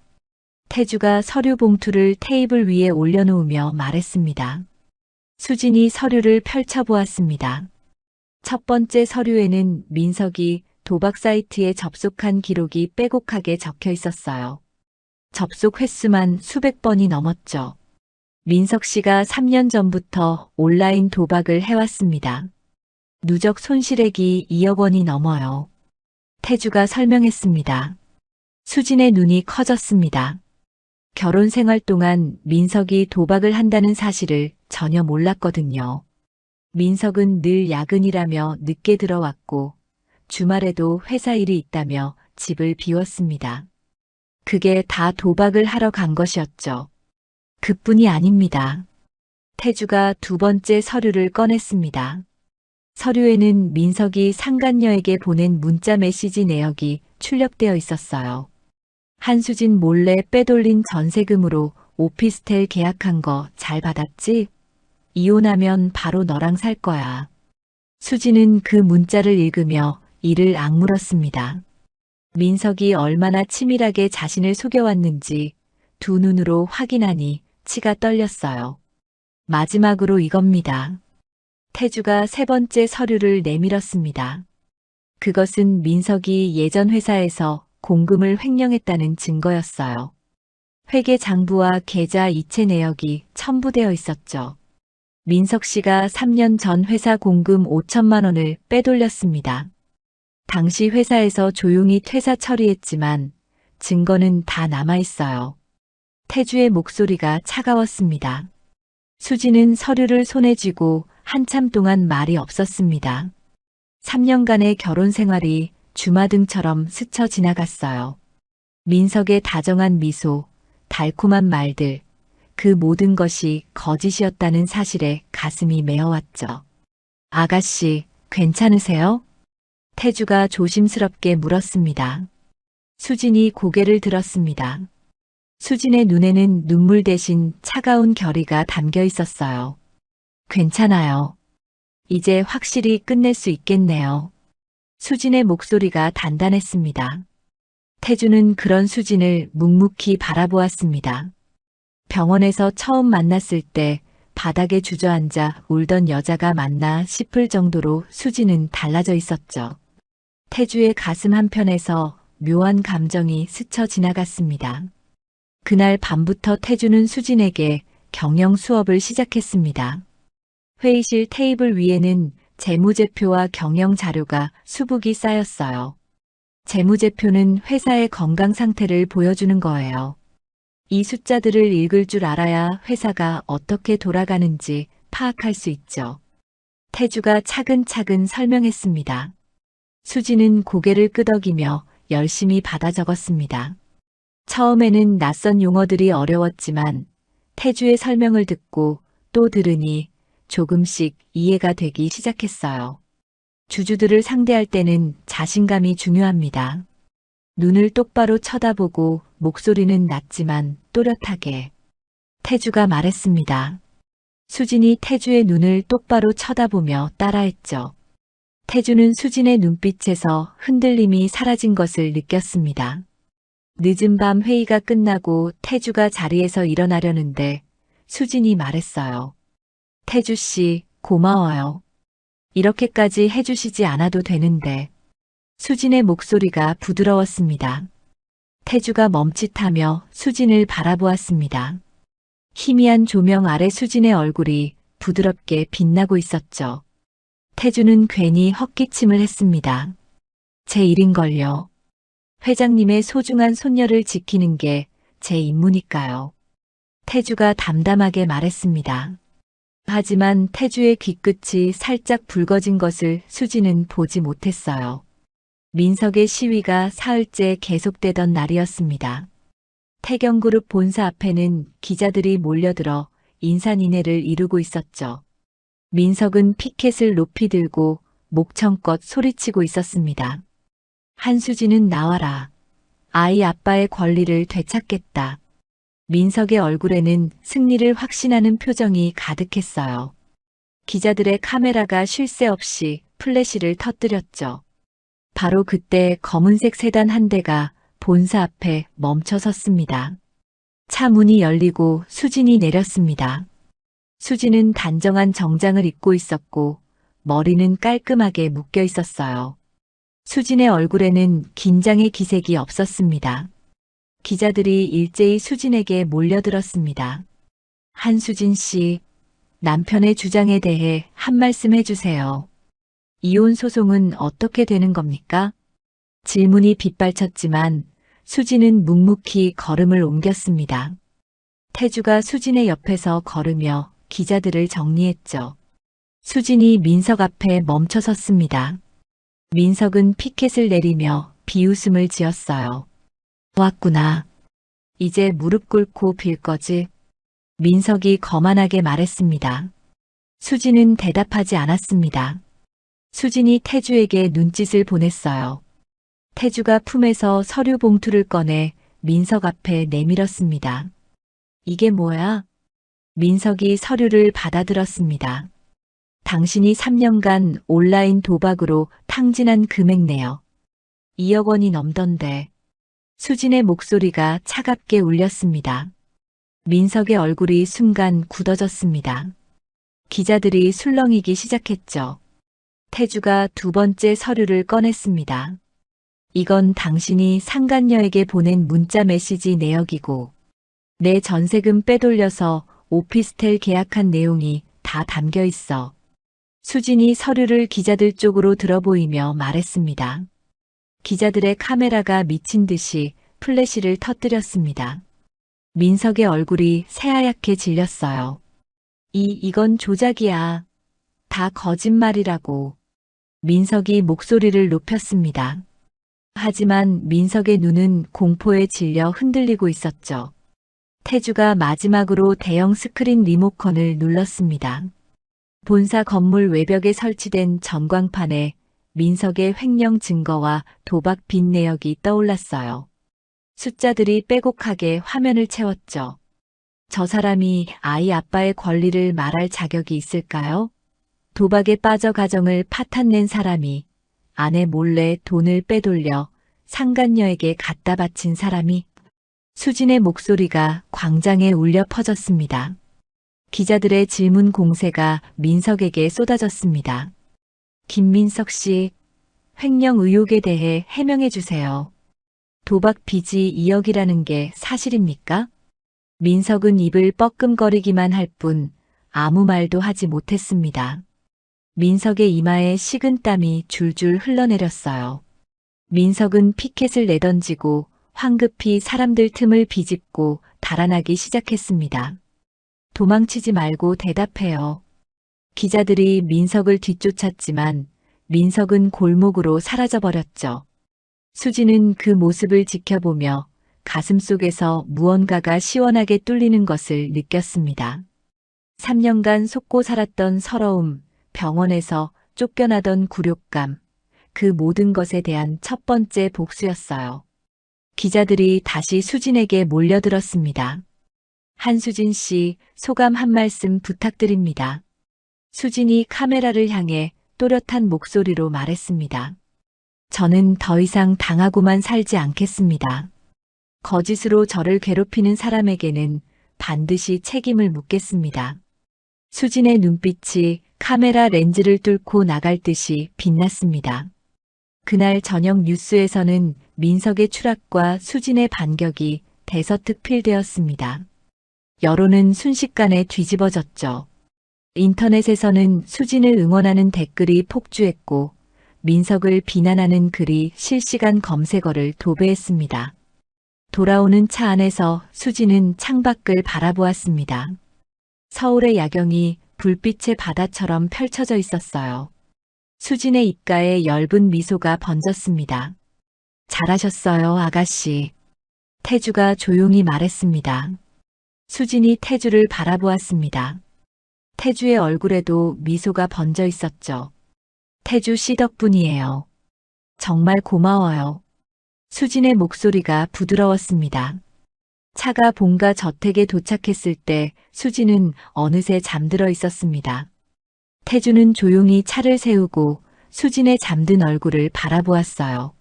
태주가 서류 봉투를 테이블 위에 올려놓으며 말했습니다. 수진이 서류를 펼쳐보았습니다. 첫 번째 서류에는 민석이 도박 사이트에 접속한 기록이 빼곡하게 적혀 있었어요. 접속 횟수만 수백 번이 넘었죠. 민석 씨가 3년 전부터 온라인 도박을 해왔습니다. 누적 손실액이 2억 원이 넘어요. 태주가 설명했습니다. 수진의 눈이 커졌습니다. 결혼 생활 동안 민석이 도박을 한다는 사실을 전혀 몰랐거든요. 민석은 늘 야근이라며 늦게 들어왔고 주말에도 회사 일이 있다며 집을 비웠습니다. 그게 다 도박을 하러 간 것이었죠. 그뿐이 아닙니다. 태주가 두 번째 서류를 꺼냈습니다. 서류에는 민석이 상간녀에게 보낸 문자 메시지 내역이 출력되어 있었어요. 한수진 몰래 빼돌린 전세금으로 오피스텔 계약한 거 잘 받았지? 이혼하면 바로 너랑 살 거야. 수진은 그 문자를 읽으며 이를 악물었습니다. 민석이 얼마나 치밀하게 자신을 속여왔는지 두 눈으로 확인하니 치가 떨렸어요. 마지막으로 이겁니다. 태주가 세 번째 서류를 내밀었습니다. 그것은 민석이 예전 회사에서 공금을 횡령했다는 증거였어요. 회계 장부와 계좌 이체 내역이 첨부되어 있었죠. 민석 씨가 3년 전 회사 공금 5천만 원을 빼돌렸습니다. 당시 회사에서 조용히 퇴사 처리했지만 증거는 다 남아있어요. 태주의 목소리가 차가웠습니다. 수지는 서류를 손에 쥐고 한참 동안 말이 없었습니다. 3년간의 결혼 생활이 주마등처럼 스쳐 지나갔어요. 민석의 다정한 미소, 달콤한 말들, 그 모든 것이 거짓이었다는 사실에 가슴이 메어왔죠. 아가씨, 괜찮으세요? 태주가 조심스럽게 물었습니다. 수진이 고개를 들었습니다. 수진의 눈에는 눈물 대신 차가운 결의가 담겨 있었어요. 괜찮아요. 이제 확실히 끝낼 수 있겠네요. 수진의 목소리가 단단했습니다. 태주는 그런 수진을 묵묵히 바라보았습니다. 병원에서 처음 만났을 때 바닥에 주저앉아 울던 여자가 맞나 싶을 정도로 수진은 달라져 있었죠. 태주의 가슴 한편에서 묘한 감정이 스쳐 지나갔습니다. 그날 밤부터 태주는 수진에게 경영 수업을 시작했습니다. 회의실 테이블 위에는 재무제표와 경영 자료가 수북이 쌓였어요. 재무제표는 회사의 건강 상태를 보여주는 거예요. 이 숫자들을 읽을 줄 알아야 회사가 어떻게 돌아가는지 파악할 수 있죠. 태주가 차근차근 설명했습니다. 수지는 고개를 끄덕이며 열심히 받아 적었습니다. 처음에는 낯선 용어들이 어려웠지만 태주의 설명을 듣고 또 들으니 조금씩 이해가 되기 시작했어요. 주주들을 상대할 때는 자신감이 중요합니다. 눈을 똑바로 쳐다보고 목소리는 낮지만 또렷하게. 태주가 말했습니다. 수진이 태주의 눈을 똑바로 쳐다보며 따라했죠. 태주는 수진의 눈빛에서 흔들림이 사라진 것을 느꼈습니다. 늦은 밤 회의가 끝나고 태주가 자리에서 일어나려는데 수진이 말했어요. 태주 씨, 고마워요. 이렇게까지 해주시지 않아도 되는데. 수진의 목소리가 부드러웠습니다. 태주가 멈칫하며 수진을 바라보았습니다. 희미한 조명 아래 수진의 얼굴이 부드럽게 빛나고 있었죠. 태주는 괜히 헛기침을 했습니다. 제 일인걸요. 회장님의 소중한 손녀를 지키는 게 제 임무니까요. 태주가 담담하게 말했습니다. 하지만 태주의 귀끝이 살짝 붉어진 것을 수진은 보지 못했어요. 민석의 시위가 사흘째 계속되던 날이었습니다. 태경그룹 본사 앞에는 기자들이 몰려들어 인산인해를 이루고 있었죠. 민석은 피켓을 높이 들고 목청껏 소리치고 있었습니다. 한수진은 나와라. 아이 아빠의 권리를 되찾겠다. 민석의 얼굴에는 승리를 확신하는 표정이 가득했어요. 기자들의 카메라가 쉴 새 없이 플래시를 터뜨렸죠. 바로 그때 검은색 세단 한 대가 본사 앞에 멈춰 섰습니다. 차 문이 열리고 수진이 내렸습니다. 수진은 단정한 정장을 입고 있었고 머리는 깔끔하게 묶여 있었어요. 수진의 얼굴에는 긴장의 기색이 없었습니다. 기자들이 일제히 수진에게 몰려들었습니다. 한수진 씨, 남편의 주장에 대해 한 말씀 해주세요. 이혼 소송은 어떻게 되는 겁니까? 질문이 빗발쳤지만 수진은 묵묵히 걸음을 옮겼습니다. 태주가 수진의 옆에서 걸으며 기자들을 정리했죠. 수진이 민석 앞에 멈춰 섰습니다. 민석은 피켓을 내리며 비웃음을 지었어요. 왔구나. 이제 무릎 꿇고 빌 거지? 민석이 거만하게 말했습니다. 수진은 대답하지 않았습니다. 수진이 태주에게 눈짓을 보냈어요. 태주가 품에서 서류 봉투를 꺼내 민석 앞에 내밀었습니다. 이게 뭐야? 민석이 서류를 받아들었습니다. 당신이 3년간 온라인 도박으로 탕진한 금액 내요. 2억 원이 넘던데. 수진의 목소리가 차갑게 울렸습니다. 민석의 얼굴이 순간 굳어졌습니다. 기자들이 술렁이기 시작했죠. 태주가 두 번째 서류를 꺼냈습니다. 이건 당신이 상간녀에게 보낸 문자 메시지 내역이고 내 전세금 빼돌려서 오피스텔 계약한 내용이 다 담겨 있어. 수진이 서류를 기자들 쪽으로 들어보이며 말했습니다. 기자들의 카메라가 미친 듯이 플래시를 터뜨렸습니다. 민석의 얼굴이 새하얗게 질렸어요. 이건 조작이야. 다 거짓말이라고. 민석이 목소리를 높였습니다. 하지만 민석의 눈은 공포에 질려 흔들리고 있었죠. 태주가 마지막으로 대형 스크린 리모컨을 눌렀습니다. 본사 건물 외벽에 설치된 전광판에 민석의 횡령 증거와 도박 빚 내역이 떠올랐어요. 숫자들이 빼곡하게 화면을 채웠죠. 저 사람이 아이 아빠의 권리를 말할 자격이 있을까요? 도박에 빠져 가정을 파탄낸 사람이 아내 몰래 돈을 빼돌려 상간녀에게 갖다 바친 사람이 수진의 목소리가 광장에 울려 퍼졌습니다. 기자들의 질문 공세가 민석에게 쏟아졌습니다. 김민석 씨, 횡령 의혹에 대해 해명해 주세요. 도박 빚이 2억이라는 게 사실입니까? 민석은 입을 뻐끔거리기만 할 뿐 아무 말도 하지 못했습니다. 민석의 이마에 식은 땀이 줄줄 흘러내렸어요. 민석은 피켓을 내던지고 황급히 사람들 틈을 비집고 달아나기 시작했습니다. 도망치지 말고 대답해요. 기자들이 민석을 뒤쫓았지만 민석은 골목으로 사라져버렸죠. 수진은 그 모습을 지켜보며 가슴속에서 무언가가 시원하게 뚫리는 것을 느꼈습니다. 3년간 속고 살았던 서러움, 병원에서 쫓겨나던 굴욕감, 그 모든 것에 대한 첫 번째 복수였어요. 기자들이 다시 수진에게 몰려들었습니다. 한수진 씨, 소감 한 말씀 부탁드립니다. 수진이 카메라를 향해 또렷한 목소리로 말했습니다. 저는 더 이상 당하고만 살지 않겠습니다. 거짓으로 저를 괴롭히는 사람에게는 반드시 책임을 묻겠습니다. 수진의 눈빛이 카메라 렌즈를 뚫고 나갈 듯이 빛났습니다. 그날 저녁 뉴스에서는 민석의 추락과 수진의 반격이 대서특필되었습니다. 여론은 순식간에 뒤집어졌죠. 인터넷에서는 수진을 응원하는 댓글이 폭주했고 민석을 비난하는 글이 실시간 검색어를 도배했습니다. 돌아오는 차 안에서 수진은 창밖을 바라보았습니다. 서울의 야경이 불빛의 바다처럼 펼쳐져 있었어요. 수진의 입가에 엷은 미소가 번졌습니다. 잘하셨어요, 아가씨. 태주가 조용히 말했습니다. 수진이 태주를 바라보았습니다. 태주의 얼굴에도 미소가 번져 있었죠. 태주 씨 덕분이에요. 정말 고마워요. 수진의 목소리가 부드러웠습니다. 차가 본가 저택에 도착했을 때 수진은 어느새 잠들어 있었습니다. 태주는 조용히 차를 세우고 수진의 잠든 얼굴을 바라보았어요.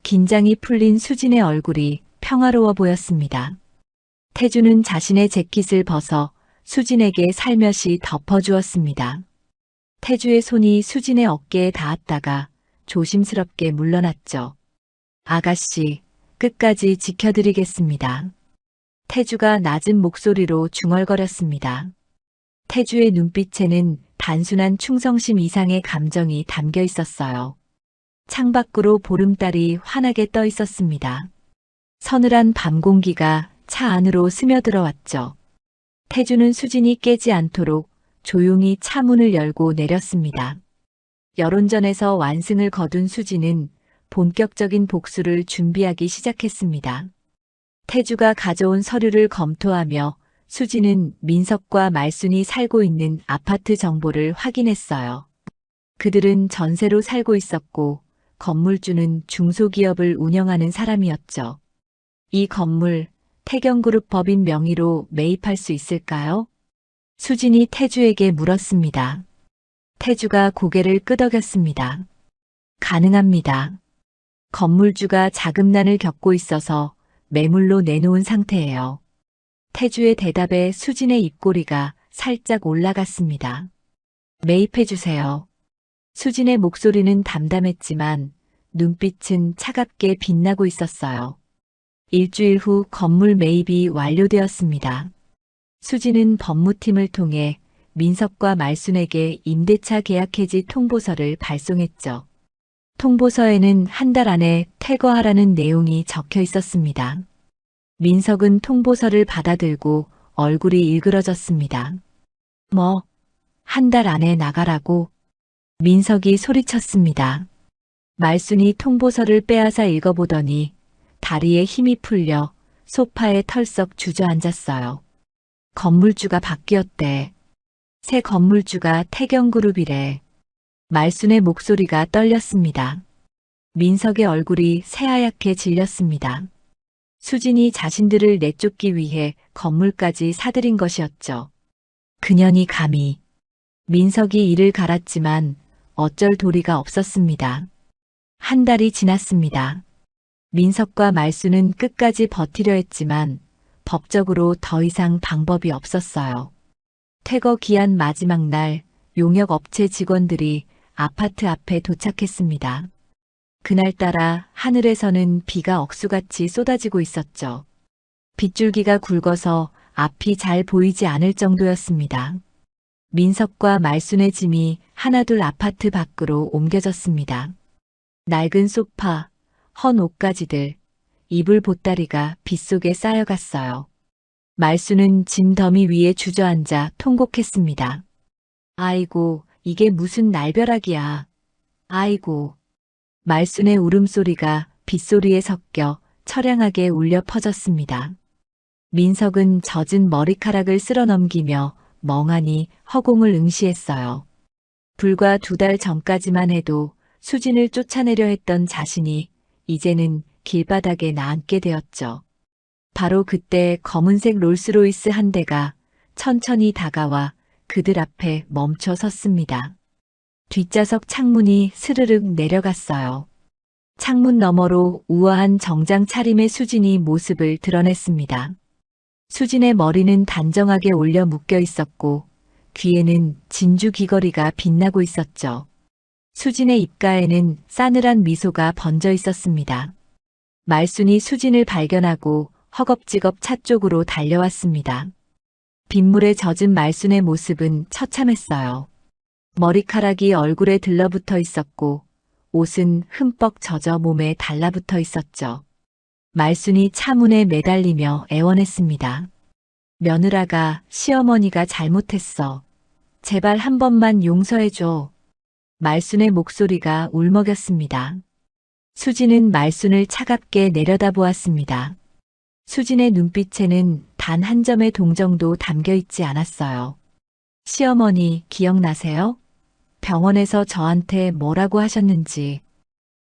긴장이 풀린 수진의 얼굴이 평화로워 보였습니다. 태주는 자신의 재킷을 벗어 수진에게 살며시 덮어주었습니다. 태주의 손이 수진의 어깨에 닿았다가 조심스럽게 물러났죠. 아가씨, 끝까지 지켜드리겠습니다. 태주가 낮은 목소리로 중얼거렸습니다. 태주의 눈빛에는 단순한 충성심 이상의 감정이 담겨 있었어요. 창밖으로 보름달이 환하게 떠 있었습니다. 서늘한 밤 공기가 차 안으로 스며들어왔죠. 태주는 수진이 깨지 않도록 조용히 차문을 열고 내렸습니다. 여론전에서 완승을 거둔 수진은 본격적인 복수를 준비하기 시작했습니다. 태주가 가져온 서류를 검토하며 수진은 민석과 말순이 살고 있는 아파트 정보를 확인했어요. 그들은 전세로 살고 있었고 건물주는 중소기업을 운영하는 사람이었죠. 이 건물 태경그룹 법인 명의로 매입할 수 있을까요? 수진이 태주에게 물었습니다. 태주가 고개를 끄덕였습니다. 가능합니다. 건물주가 자금난을 겪고 있어서 매물로 내놓은 상태예요. 태주의 대답에 수진의 입꼬리가 살짝 올라갔습니다. 매입해주세요. 수진의 목소리는 담담했지만 눈빛은 차갑게 빛나고 있었어요. 일주일 후 건물 매입이 완료되었습니다. 수진은 법무팀을 통해 민석과 말순에게 임대차 계약 해지 통보서를 발송했죠. 통보서에는 한 달 안에 퇴거하라는 내용이 적혀 있었습니다. 민석은 통보서를 받아들고 얼굴이 일그러졌습니다. 뭐, 한 달 안에 나가라고? 민석이 소리쳤습니다. 말순이 통보서를 빼앗아 읽어보더니 다리에 힘이 풀려 소파에 털썩 주저앉았어요. 건물주가 바뀌었대. 새 건물주가 태경그룹이래. 말순의 목소리가 떨렸습니다. 민석의 얼굴이 새하얗게 질렸습니다. 수진이 자신들을 내쫓기 위해 건물까지 사들인 것이었죠. 그년이 감히. 민석이 이를 갈았지만 어쩔 도리가 없었습니다. 한 달이 지났습니다. 민석과 말순은 끝까지 버티려 했지만 법적으로 더 이상 방법이 없었어요. 퇴거 기한 마지막 날 용역업체 직원들이 아파트 앞에 도착했습니다. 그날따라 하늘에서는 비가 억수같이 쏟아지고 있었죠. 빗줄기가 굵어서 앞이 잘 보이지 않을 정도였습니다. 민석과 말순의 짐이 하나둘 아파트 밖으로 옮겨졌습니다. 낡은 소파, 헌 옷가지들, 이불 보따리가 빗속에 쌓여갔어요. 말순은 짐 더미 위에 주저앉아 통곡했습니다. 아이고, 이게 무슨 날벼락이야. 아이고. 말순의 울음소리가 빗소리에 섞여 처량하게 울려 퍼졌습니다. 민석은 젖은 머리카락을 쓸어넘기며 멍하니 허공을 응시했어요. 불과 2달 전까지만 해도 수진을 쫓아내려 했던 자신이 이제는 길바닥에 나앉게 되었죠. 바로 그때 검은색 롤스로이스 한 대가 천천히 다가와 그들 앞에 멈춰 섰습니다. 뒷좌석 창문이 스르륵 내려갔어요. 창문 너머로 우아한 정장 차림의 수진이 모습을 드러냈습니다. 수진의 머리는 단정하게 올려 묶여 있었고 귀에는 진주 귀걸이가 빛나고 있었죠. 수진의 입가에는 싸늘한 미소가 번져 있었습니다. 말순이 수진을 발견하고 허겁지겁 차 쪽으로 달려왔습니다. 빗물에 젖은 말순의 모습은 처참했어요. 머리카락이 얼굴에 들러붙어 있었고 옷은 흠뻑 젖어 몸에 달라붙어 있었죠. 말순이 차문에 매달리며 애원했습니다. 며느라가, 시어머니가 잘못했어. 제발 한 번만 용서해줘. 말순의 목소리가 울먹였습니다. 수진은 말순을 차갑게 내려다보았습니다. 수진의 눈빛에는 단 한 점의 동정도 담겨 있지 않았어요. 시어머니 기억나세요? 병원에서 저한테 뭐라고 하셨는지.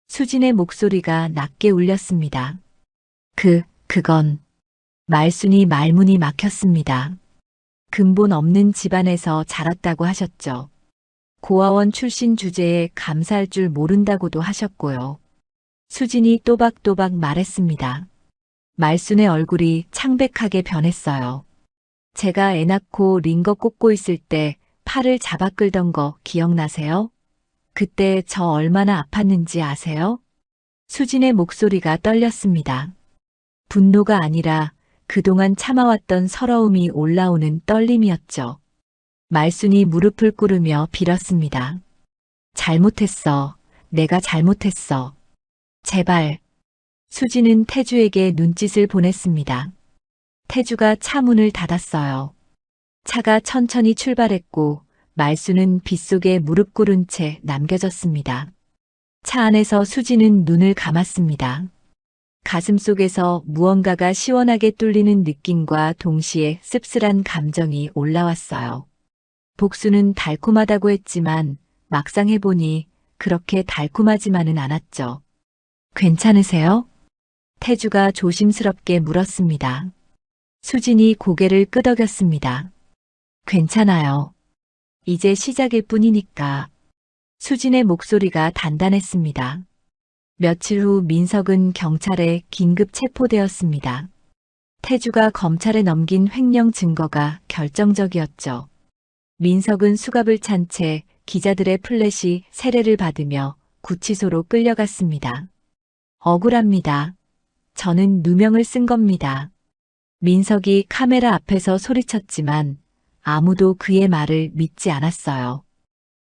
수진의 목소리가 낮게 울렸습니다. 그건. 말순이 말문이 막혔습니다. 근본 없는 집안에서 자랐다고 하셨죠. 고아원 출신 주제에 감사할 줄 모른다고도 하셨고요. 수진이 또박또박 말했습니다. 말순의 얼굴이 창백하게 변했어요. 제가 애 낳고 링거 꽂고 있을 때 팔을 잡아 끌던 거 기억나세요? 그때 저 얼마나 아팠는지 아세요? 수진의 목소리가 떨렸습니다. 분노가 아니라 그동안 참아왔던 서러움이 올라오는 떨림이었죠. 말순이 무릎을 꿇으며 빌었습니다. 잘못했어. 내가 잘못했어. 제발. 수진은 태주에게 눈짓을 보냈습니다. 태주가 차문을 닫았어요. 차가 천천히 출발했고 말수는 빗속에 무릎 꿇은 채 남겨졌습니다. 차 안에서 수지는 눈을 감았습니다. 가슴 속에서 무언가가 시원하게 뚫리는 느낌과 동시에 씁쓸한 감정이 올라왔어요. 복수는 달콤하다고 했지만 막상 해보니 그렇게 달콤하지만은 않았죠. 괜찮으세요? 태주가 조심스럽게 물었습니다. 수진이 고개를 끄덕였습니다. 괜찮아요. 이제 시작일 뿐이니까. 수진의 목소리가 단단했습니다. 며칠 후 민석은 경찰에 긴급 체포되었습니다. 태주가 검찰에 넘긴 횡령 증거가 결정적이었죠. 민석은 수갑을 찬 채 기자들의 플래시 세례를 받으며 구치소로 끌려갔습니다. 억울합니다. 저는 누명을 쓴 겁니다. 민석이 카메라 앞에서 소리쳤지만 아무도 그의 말을 믿지 않았어요.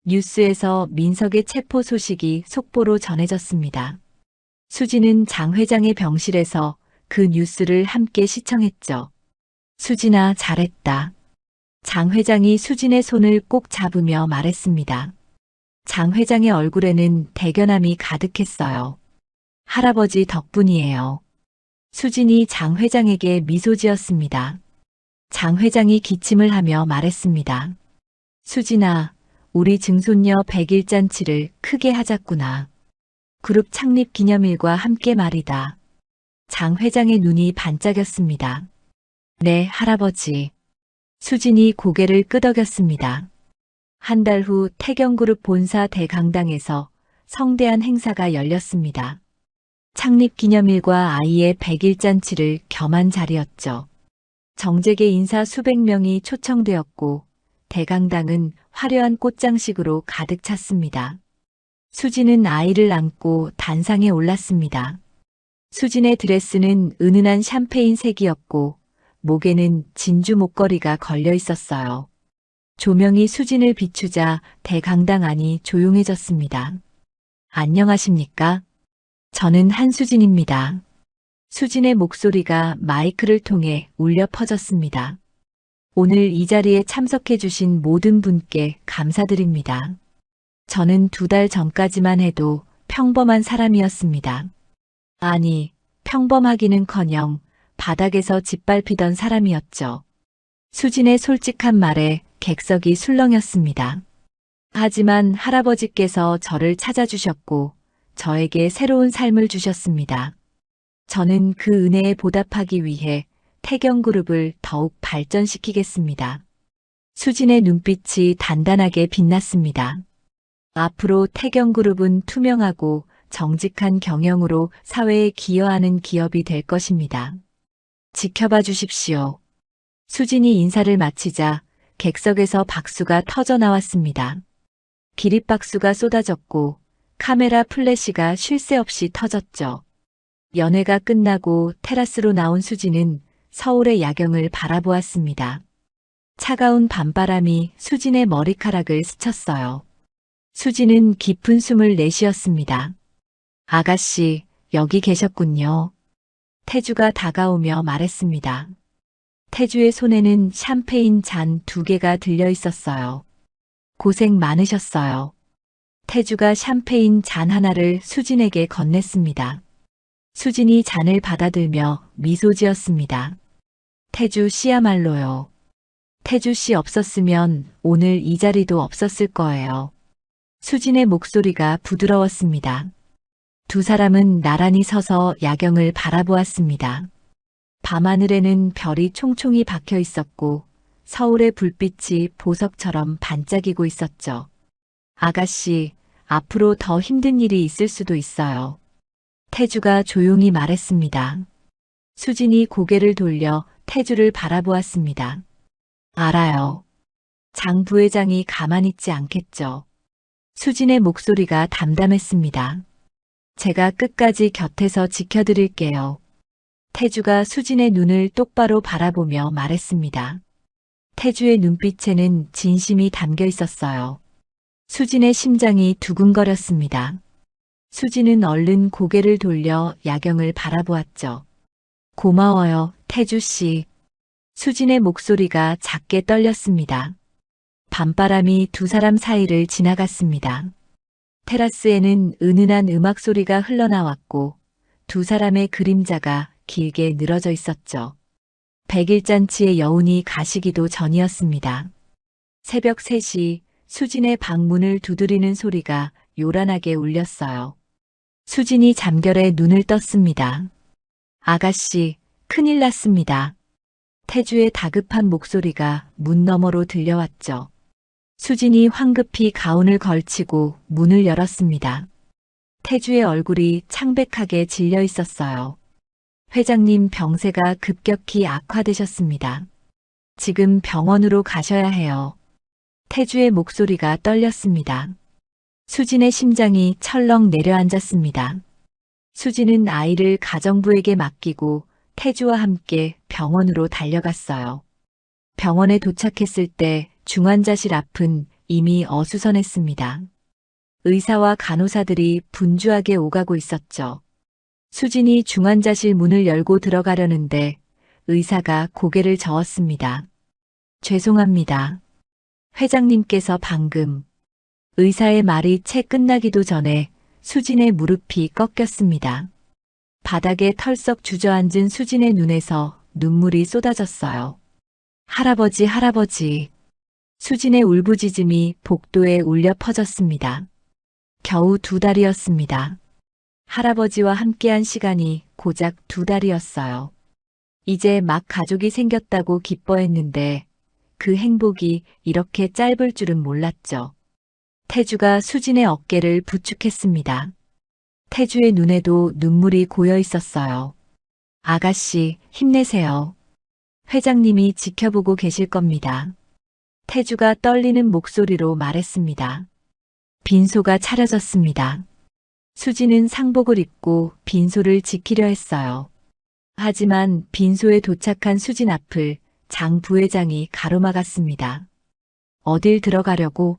뉴스에서 민석의 체포 소식이 속보로 전해졌습니다. 수진은 장 회장의 병실에서 그 뉴스를 함께 시청했죠. 수진아, 잘했다. 장 회장이 수진의 손을 꼭 잡으며 말했습니다. 장 회장의 얼굴에는 대견함이 가득했어요. 할아버지 덕분이에요. 수진이 장 회장에게 미소 지었습니다. 장 회장이 기침을 하며 말했습니다. 수진아, 우리 증손녀 100일 잔치를 크게 하자꾸나. 그룹 창립 기념일과 함께 말이다. 장 회장의 눈이 반짝였습니다. 네, 할아버지. 수진이 고개를 끄덕였습니다. 한 달 후 태경그룹 본사 대강당에서 성대한 행사가 열렸습니다. 창립 기념일과 아이의 100일 잔치를 겸한 자리였죠. 정재계 인사 수백 명이 초청되었고 대강당은 화려한 꽃장식으로 가득 찼습니다. 수진은 아이를 안고 단상에 올랐습니다. 수진의 드레스는 은은한 샴페인 색이었고 목에는 진주 목걸이가 걸려 있었어요. 조명이 수진을 비추자 대강당 안이 조용해졌습니다. 안녕하십니까? 저는 한수진입니다. 수진의 목소리가 마이크를 통해 울려 퍼졌습니다. 오늘 이 자리에 참석해 주신 모든 분께 감사드립니다. 저는 2달 전까지만 해도 평범한 사람이었습니다. 아니, 평범하기는커녕 바닥에서 짓밟히던 사람이었죠. 수진의 솔직한 말에 객석이 술렁였습니다. 하지만 할아버지께서 저를 찾아주셨고 저에게 새로운 삶을 주셨습니다. 저는 그 은혜에 보답하기 위해 태경그룹을 더욱 발전시키겠습니다. 수진의 눈빛이 단단하게 빛났습니다. 앞으로 태경그룹은 투명하고 정직한 경영으로 사회에 기여하는 기업이 될 것입니다. 지켜봐 주십시오. 수진이 인사를 마치자 객석에서 박수가 터져 나왔습니다. 기립박수가 쏟아졌고 카메라 플래시가 쉴 새 없이 터졌죠. 연회가 끝나고 테라스로 나온 수진은 서울의 야경을 바라보았습니다. 차가운 밤바람이 수진의 머리카락을 스쳤어요. 수진은 깊은 숨을 내쉬었습니다. 아가씨, 여기 계셨군요. 태주가 다가오며 말했습니다. 태주의 손에는 샴페인 잔 2개가 들려 있었어요. 고생 많으셨어요. 태주가 샴페인 잔 하나를 수진에게 건넸습니다. 수진이 잔을 받아들며 미소 지었습니다. 태주 씨야말로요. 태주 씨 없었으면 오늘 이 자리도 없었을 거예요. 수진의 목소리가 부드러웠습니다. 2 사람은 나란히 서서 야경을 바라보았습니다. 밤하늘에는 별이 총총히 박혀 있었고 서울의 불빛이 보석처럼 반짝이고 있었죠. 아가씨, 앞으로 더 힘든 일이 있을 수도 있어요. 태주가 조용히 말했습니다. 수진이 고개를 돌려 태주를 바라보았습니다. 알아요. 장 부회장이 가만히 있지 않겠죠. 수진의 목소리가 담담했습니다. 제가 끝까지 곁에서 지켜드릴게요. 태주가 수진의 눈을 똑바로 바라보며 말했습니다. 태주의 눈빛에는 진심이 담겨 있었어요. 수진의 심장이 두근거렸습니다. 수진은 얼른 고개를 돌려 야경을 바라보았죠. 고마워요, 태주 씨. 수진의 목소리가 작게 떨렸습니다. 밤바람이 두 사람 사이를 지나갔습니다. 테라스에는 은은한 음악 소리가 흘러나왔고 두 사람의 그림자가 길게 늘어져 있었죠. 백일잔치의 여운이 가시기도 전이었습니다. 새벽 3시 수진의 방문을 두드리는 소리가 요란하게 울렸어요. 수진이 잠결에 눈을 떴습니다. 아가씨, 큰일 났습니다. 태주의 다급한 목소리가 문 너머로 들려왔죠. 수진이 황급히 가운을 걸치고 문을 열었습니다. 태주의 얼굴이 창백하게 질려 있었어요. 회장님 병세가 급격히 악화되셨습니다. 지금 병원으로 가셔야 해요. 태주의 목소리가 떨렸습니다. 수진의 심장이 철렁 내려앉았습니다. 수진은 아이를 가정부에게 맡기고 태주와 함께 병원으로 달려갔어요. 병원에 도착했을 때 중환자실 앞은 이미 어수선했습니다. 의사와 간호사들이 분주하게 오가고 있었죠. 수진이 중환자실 문을 열고 들어가려는데 의사가 고개를 저었습니다. 죄송합니다. 회장님께서 방금. 의사의 말이 채 끝나기도 전에 수진의 무릎이 꺾였습니다. 바닥에 털썩 주저앉은 수진의 눈에서 눈물이 쏟아졌어요. 할아버지, 할아버지. 수진의 울부짖음이 복도에 울려 퍼졌습니다. 겨우 2달이었습니다. 할아버지와 함께한 시간이 고작 2달이었어요. 이제 막 가족이 생겼다고 기뻐했는데 그 행복이 이렇게 짧을 줄은 몰랐죠. 태주가 수진의 어깨를 부축했습니다. 태주의 눈에도 눈물이 고여 있었어요. 아가씨, 힘내세요. 회장님이 지켜보고 계실 겁니다. 태주가 떨리는 목소리로 말했습니다. 빈소가 차려졌습니다. 수진은 상복을 입고 빈소를 지키려 했어요. 하지만 빈소에 도착한 수진 앞을 장 부회장이 가로막았습니다. 어딜 들어가려고?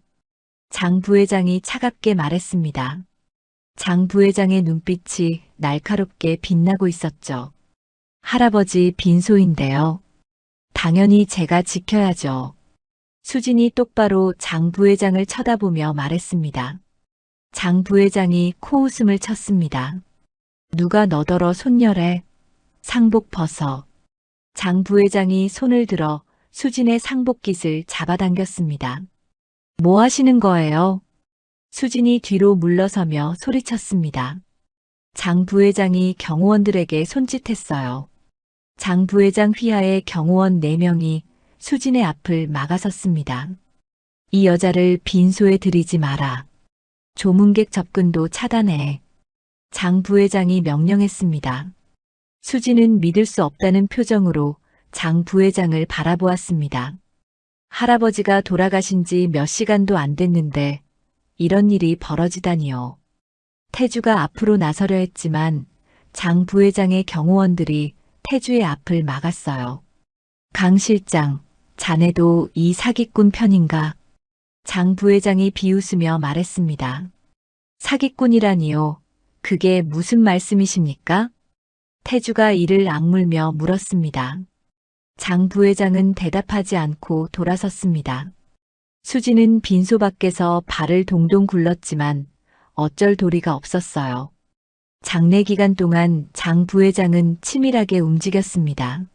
장 부회장이 차갑게 말했습니다. 장 부회장의 눈빛이 날카롭게 빛나고 있었죠. 할아버지 빈소인데요. 당연히 제가 지켜야죠. 수진이 똑바로 장 부회장을 쳐다보며 말했습니다. 장 부회장이 코웃음을 쳤습니다. 누가 너더러 손녀래? 상복 벗어. 장 부회장이 손을 들어 수진의 상복깃을 잡아당겼습니다. 뭐 하시는 거예요? 수진이 뒤로 물러서며 소리쳤습니다. 장 부회장이 경호원들에게 손짓했어요. 장 부회장 휘하의 경호원 4명이 수진의 앞을 막아섰습니다. 이 여자를 빈소에 들이지 마라. 조문객 접근도 차단해. 장 부회장이 명령했습니다. 수진은 믿을 수 없다는 표정으로 장 부회장을 바라보았습니다. 할아버지가 돌아가신 지 몇 시간도 안 됐는데 이런 일이 벌어지다니요. 태주가 앞으로 나서려 했지만 장 부회장의 경호원들이 태주의 앞을 막았어요. 강 실장, 자네도 이 사기꾼 편인가? 장 부회장이 비웃으며 말했습니다. 사기꾼이라니요. 그게 무슨 말씀이십니까? 태주가 이를 악물며 물었습니다. 장 부회장은 대답하지 않고 돌아섰습니다. 수진은 빈소 밖에서 발을 동동 굴렀지만 어쩔 도리가 없었어요. 장례 기간 동안 장 부회장은 치밀하게 움직였습니다.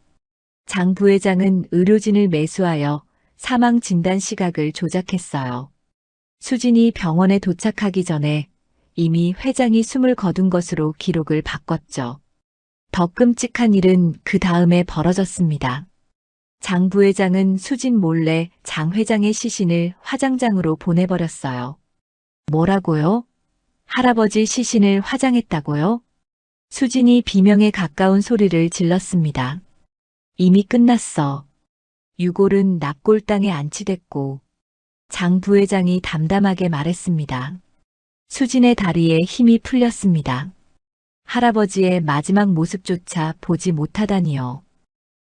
장 부회장은 의료진을 매수하여 사망 진단 시각을 조작했어요. 수진이 병원에 도착하기 전에 이미 회장이 숨을 거둔 것으로 기록을 바꿨죠. 더 끔찍한 일은 그 다음에 벌어졌습니다. 장 부회장은 수진 몰래 장 회장의 시신을 화장장으로 보내버렸어요. 뭐라고요? 할아버지 시신을 화장했다고요? 수진이 비명에 가까운 소리를 질렀습니다. 이미 끝났어. 유골은 납골당에 안치됐고 장 부회장이 담담하게 말했습니다. 수진의 다리에 힘이 풀렸습니다. 할아버지의 마지막 모습조차 보지 못하다니요.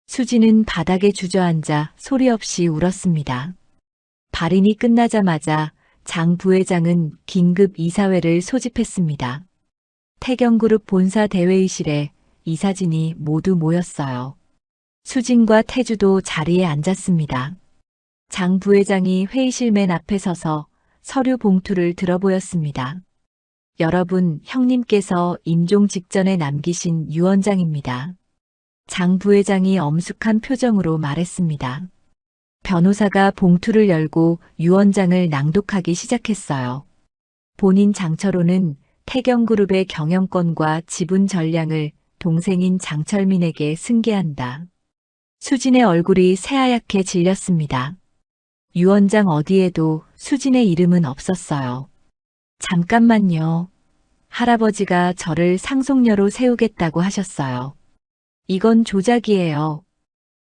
수진은 바닥에 주저앉아 소리 없이 울었습니다. 발인이 끝나자마자 장 부회장은 긴급 이사회를 소집했습니다. 태경그룹 본사 대회의실에 이사진이 모두 모였어요. 수진과 태주도 자리에 앉았습니다. 장 부회장이 회의실 맨 앞에 서서 서류 봉투를 들어보였습니다. 여러분, 형님께서 임종 직전에 남기신 유언장입니다. 장 부회장이 엄숙한 표정으로 말했습니다. 변호사가 봉투를 열고 유언장을 낭독하기 시작했어요. 본인 장철호는 태경그룹의 경영권과 지분 전량을 동생인 장철민에게 승계한다. 수진의 얼굴이 새하얗게 질렸습니다. 유언장 어디에도 수진의 이름은 없었어요. 잠깐만요. 할아버지가 저를 상속녀로 세우겠다고 하셨어요. 이건 조작이에요.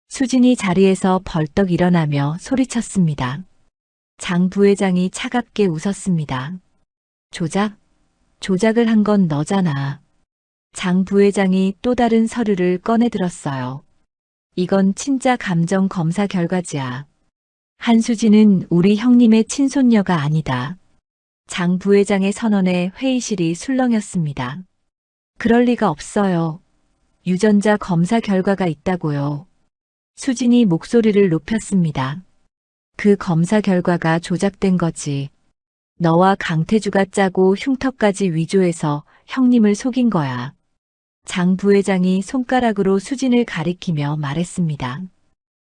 수진이 자리에서 벌떡 일어나며 소리쳤습니다. 장 부회장이 차갑게 웃었습니다. 조작? 조작을 한 건 너잖아. 장 부회장이 또 다른 서류를 꺼내 들었어요. 이건 친자 감정 검사 결과지야. 한수진은 우리 형님의 친손녀가 아니다. 장 부회장의 선언에 회의실이 술렁였습니다. 그럴 리가 없어요. 유전자 검사 결과가 있다고요. 수진이 목소리를 높였습니다. 그 검사 결과가 조작된 거지. 너와 강태주가 짜고 흉터까지 위조해서 형님을 속인 거야. 장 부회장이 손가락으로 수진을 가리키며 말했습니다.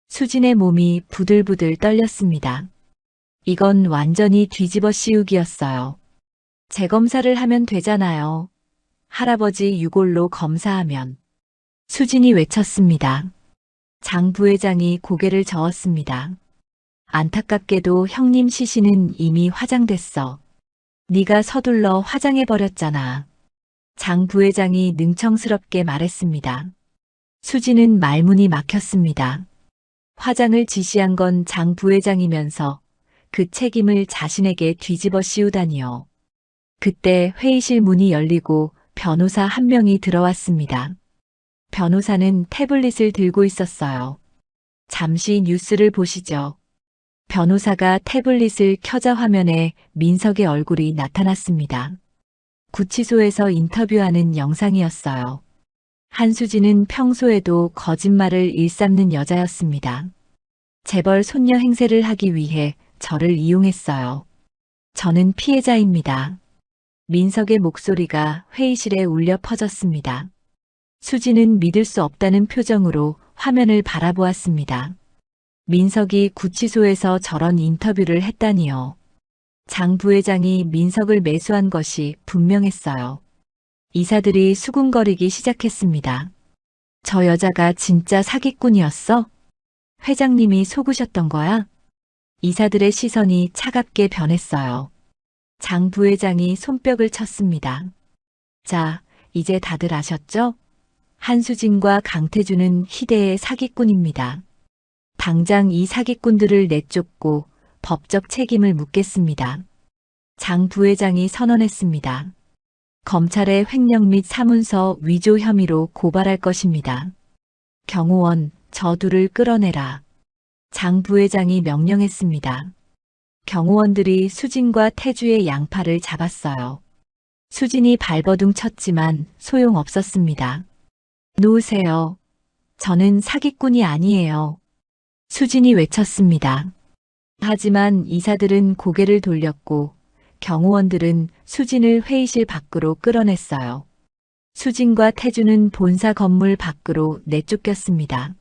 수진의 몸이 부들부들 떨렸습니다. 이건 완전히 뒤집어 씌우기였어요. 재검사를 하면 되잖아요. 할아버지 유골로 검사하면. 수진이 외쳤습니다. 장 부회장이 고개를 저었습니다. 안타깝게도 형님 시신은 이미 화장됐어. 네가 서둘러 화장해버렸잖아. 장 부회장이 능청스럽게 말했습니다. 수진은 말문이 막혔습니다. 화장을 지시한 건 장 부회장이면서 그 책임을 자신에게 뒤집어 씌우다니요. 그때 회의실 문이 열리고 변호사 한 명이 들어왔습니다. 변호사는 태블릿을 들고 있었어요. 잠시 뉴스를 보시죠. 변호사가 태블릿을 켜자 화면에 민석의 얼굴이 나타났습니다. 구치소에서 인터뷰하는 영상이었어요. 한수진은 평소에도 거짓말을 일삼는 여자였습니다. 재벌 손녀 행세를 하기 위해 저를 이용했어요. 저는 피해자입니다. 민석의 목소리가 회의실에 울려 퍼졌습니다. 수진은 믿을 수 없다는 표정으로 화면을 바라보았습니다. 민석이 구치소에서 저런 인터뷰를 했다니요. 장 부회장이 민석을 매수한 것이 분명했어요. 이사들이 수군거리기 시작했습니다. 저 여자가 진짜 사기꾼이었어? 회장님이 속으셨던 거야? 이사들의 시선이 차갑게 변했어요. 장 부회장이 손뼉을 쳤습니다. 자, 이제 다들 아셨죠? 한수진과 강태주는 희대의 사기꾼입니다. 당장 이 사기꾼들을 내쫓고 법적 책임을 묻겠습니다. 장 부회장이 선언했습니다. 검찰의 횡령 및 사문서 위조 혐의로 고발할 것입니다. 경호원, 저 둘을 끌어내라. 장 부회장이 명령했습니다. 경호원들이 수진과 태주의 양팔을 잡았어요. 수진이 발버둥 쳤지만 소용없었습니다. 놓으세요. 저는 사기꾼이 아니에요. 수진이 외쳤습니다. 하지만 이사들은 고개를 돌렸고 경호원들은 수진을 회의실 밖으로 끌어냈어요. 수진과 태주는 본사 건물 밖으로 내쫓겼습니다.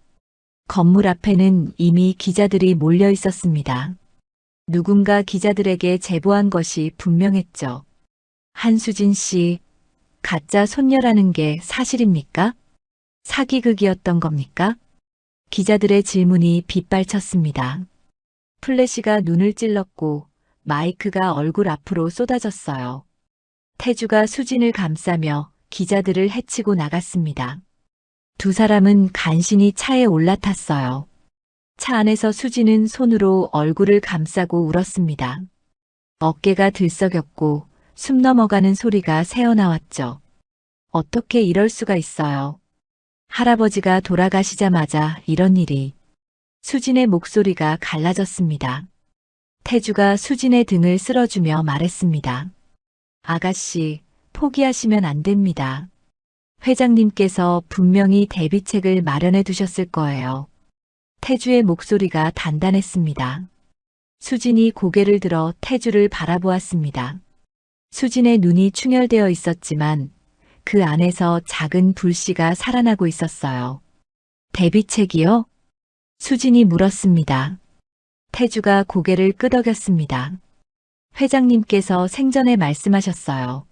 건물 앞에는 이미 기자들이 몰려 있었습니다. 누군가 기자들에게 제보한 것이 분명했죠. 한수진 씨, 가짜 손녀라는 게 사실입니까? 사기극이었던 겁니까? 기자들의 질문이 빗발쳤습니다. 플래시가 눈을 찔렀고 마이크가 얼굴 앞으로 쏟아졌어요. 태주가 수진을 감싸며 기자들을 해치고 나갔습니다. 두 사람은 간신히 차에 올라탔어요. 차 안에서 수진은 손으로 얼굴을 감싸고 울었습니다. 어깨가 들썩였고 숨 넘어가는 소리가 새어나왔죠. 어떻게 이럴 수가 있어요. 할아버지가 돌아가시자마자 이런 일이. 수진의 목소리가 갈라졌습니다. 태주가 수진의 등을 쓸어주며 말했습니다. 아가씨, 포기하시면 안 됩니다. 회장님께서 분명히 대비책을 마련해 두셨을 거예요. 태주의 목소리가 단단했습니다. 수진이 고개를 들어 태주를 바라보았습니다. 수진의 눈이 충혈되어 있었지만 그 안에서 작은 불씨가 살아나고 있었어요. 대비책이요? 수진이 물었습니다. 태주가 고개를 끄덕였습니다. 회장님께서 생전에 말씀하셨어요.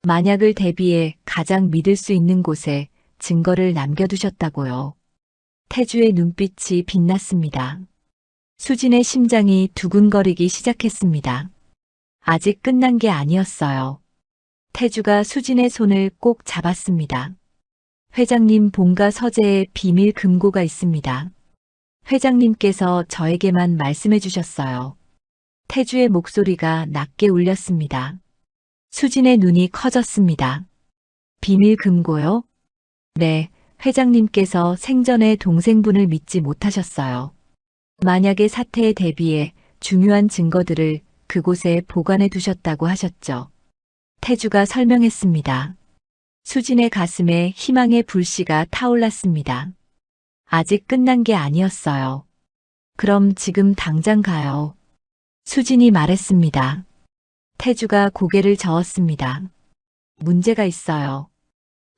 만약을 대비해 가장 믿을 수 있는 곳에 증거를 남겨두셨다고요. 태주의 눈빛이 빛났습니다. 수진의 심장이 두근거리기 시작했습니다. 아직 끝난 게 아니었어요. 태주가 수진의 손을 꼭 잡았습니다. 회장님 본가 서재에 비밀 금고가 있습니다. 회장님께서 저에게만 말씀해 주셨어요. 태주의 목소리가 낮게 울렸습니다. 수진의 눈이 커졌습니다. 비밀 금고요? 네, 회장님께서 생전에 동생분을 믿지 못하셨어요. 만약의 사태에 대비해 중요한 증거들을 그곳에 보관해 두셨다고 하셨죠. 태주가 설명했습니다. 수진의 가슴에 희망의 불씨가 타올랐습니다. 아직 끝난 게 아니었어요. 그럼 지금 당장 가요. 수진이 말했습니다. 태주가 고개를 저었습니다. 문제가 있어요.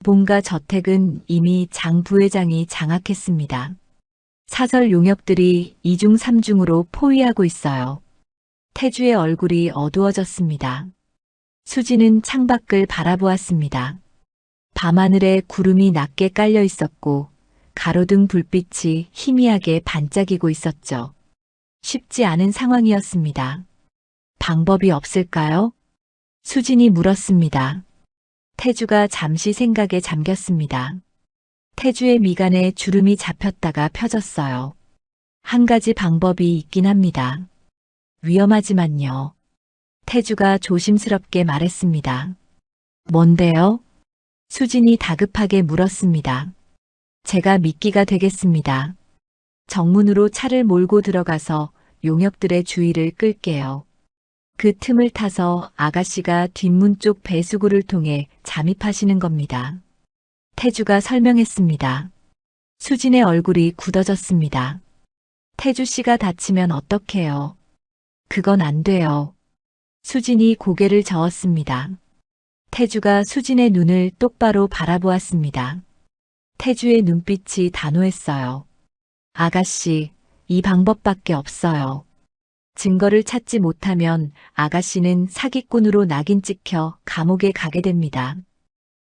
본가 저택은 이미 장 부회장이 장악했습니다. 사설 용역들이 2중 3중으로 포위하고 있어요. 태주의 얼굴이 어두워졌습니다. 수진은 창밖을 바라보았습니다. 밤하늘에 구름이 낮게 깔려 있었고 가로등 불빛이 희미하게 반짝이고 있었죠. 쉽지 않은 상황이었습니다. 방법이 없을까요? 수진이 물었습니다. 태주가 잠시 생각에 잠겼습니다. 태주의 미간에 주름이 잡혔다가 펴졌어요. 한 가지 방법이 있긴 합니다. 위험하지만요. 태주가 조심스럽게 말했습니다. 뭔데요? 수진이 다급하게 물었습니다. 제가 미끼가 되겠습니다. 정문으로 차를 몰고 들어가서 용역들의 주의를 끌게요. 그 틈을 타서 아가씨가 뒷문 쪽 배수구를 통해 잠입하시는 겁니다. 태주가 설명했습니다. 수진의 얼굴이 굳어졌습니다. 태주 씨가 다치면 어떡해요? 그건 안 돼요. 수진이 고개를 저었습니다. 태주가 수진의 눈을 똑바로 바라보았습니다. 태주의 눈빛이 단호했어요. 아가씨, 이 방법밖에 없어요. 증거를 찾지 못하면 아가씨는 사기꾼으로 낙인 찍혀 감옥에 가게 됩니다.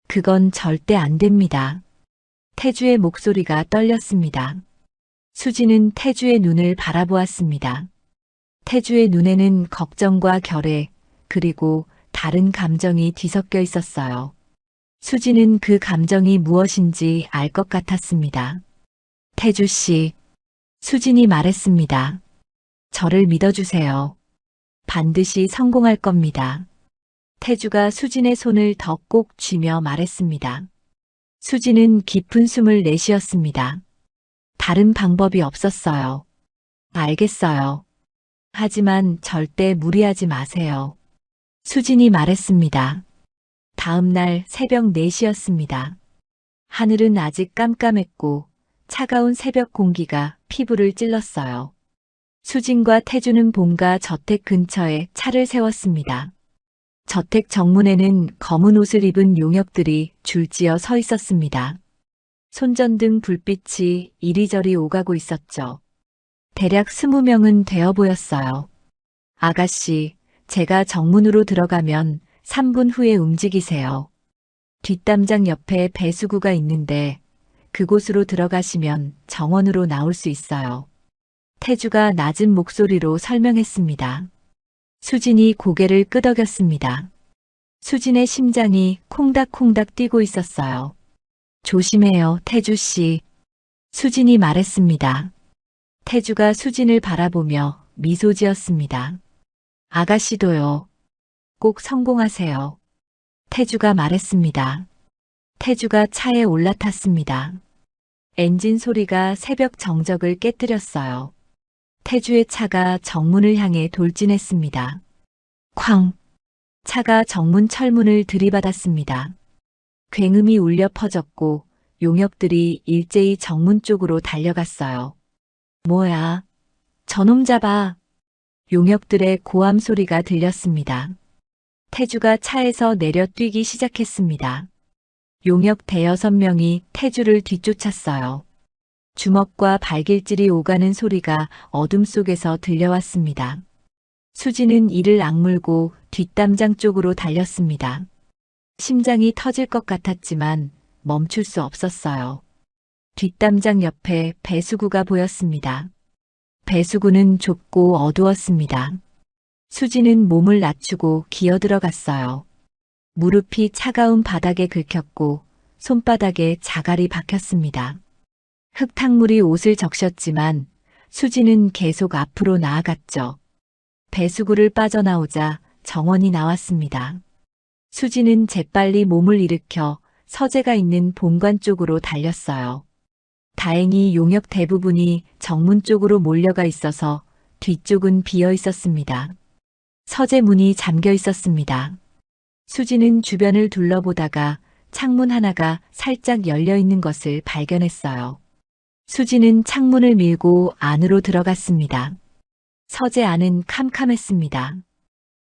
그건 절대 안 됩니다. 태주의 목소리가 떨렸습니다. 수진은 태주의 눈을 바라보았습니다. 태주의 눈에는 걱정과 결애, 그리고 다른 감정이 뒤섞여 있었어요. 수진은 그 감정이 무엇인지 알 것 같았습니다. 태주 씨, 수진이 말했습니다. 저를 믿어주세요. 반드시 성공할 겁니다. 태주가 수진의 손을 더 꼭 쥐며 말했습니다. 수진은 깊은 숨을 내쉬었습니다. 다른 방법이 없었어요. 알겠어요. 하지만 절대 무리하지 마세요. 수진이 말했습니다. 다음 날 새벽 4시였습니다. 하늘은 아직 깜깜했고 차가운 새벽 공기가 피부를 찔렀어요. 수진과 태주는 본가 저택 근처에 차를 세웠습니다. 저택 정문에는 검은 옷을 입은 용역들이 줄지어 서 있었습니다. 손전등 불빛이 이리저리 오가고 있었죠. 대략 20명은 되어 보였어요. 아가씨, 제가 정문으로 들어가면 3분 후에 움직이세요. 뒷담장 옆에 배수구가 있는데 그곳으로 들어가시면 정원으로 나올 수 있어요. 태주가 낮은 목소리로 설명했습니다. 수진이 고개를 끄덕였습니다. 수진의 심장이 콩닥콩닥 뛰고 있었어요. 조심해요, 태주 씨. 수진이 말했습니다. 태주가 수진을 바라보며 미소 지었습니다. 아가씨도요. 꼭 성공하세요. 태주가 말했습니다. 태주가 차에 올라탔습니다. 엔진 소리가 새벽 정적을 깨뜨렸어요. 태주의 차가 정문을 향해 돌진했습니다. 쾅! 차가 정문 철문을 들이받았습니다. 굉음이 울려 퍼졌고 용역들이 일제히 정문 쪽으로 달려갔어요. 뭐야? 저놈 잡아! 용역들의 고함 소리가 들렸습니다. 태주가 차에서 내려 뛰기 시작했습니다. 용역 대여섯 명이 태주를 뒤쫓았어요. 주먹과 발길질이 오가는 소리가 어둠 속에서 들려왔습니다. 수지는 이를 악물고 뒷담장 쪽으로 달렸습니다. 심장이 터질 것 같았지만 멈출 수 없었어요. 뒷담장 옆에 배수구가 보였습니다. 배수구는 좁고 어두웠습니다. 수지는 몸을 낮추고 기어들어갔어요. 무릎이 차가운 바닥에 긁혔고 손바닥에 자갈이 박혔습니다. 흙탕물이 옷을 적셨지만 수지는 계속 앞으로 나아갔죠. 배수구를 빠져나오자 정원이 나왔습니다. 수지는 재빨리 몸을 일으켜 서재가 있는 본관 쪽으로 달렸어요. 다행히 용역 대부분이 정문 쪽으로 몰려가 있어서 뒤쪽은 비어 있었습니다. 서재 문이 잠겨 있었습니다. 수지는 주변을 둘러보다가 창문 하나가 살짝 열려 있는 것을 발견했어요. 수지는 창문을 밀고 안으로 들어갔습니다. 서재 안은 캄캄했습니다.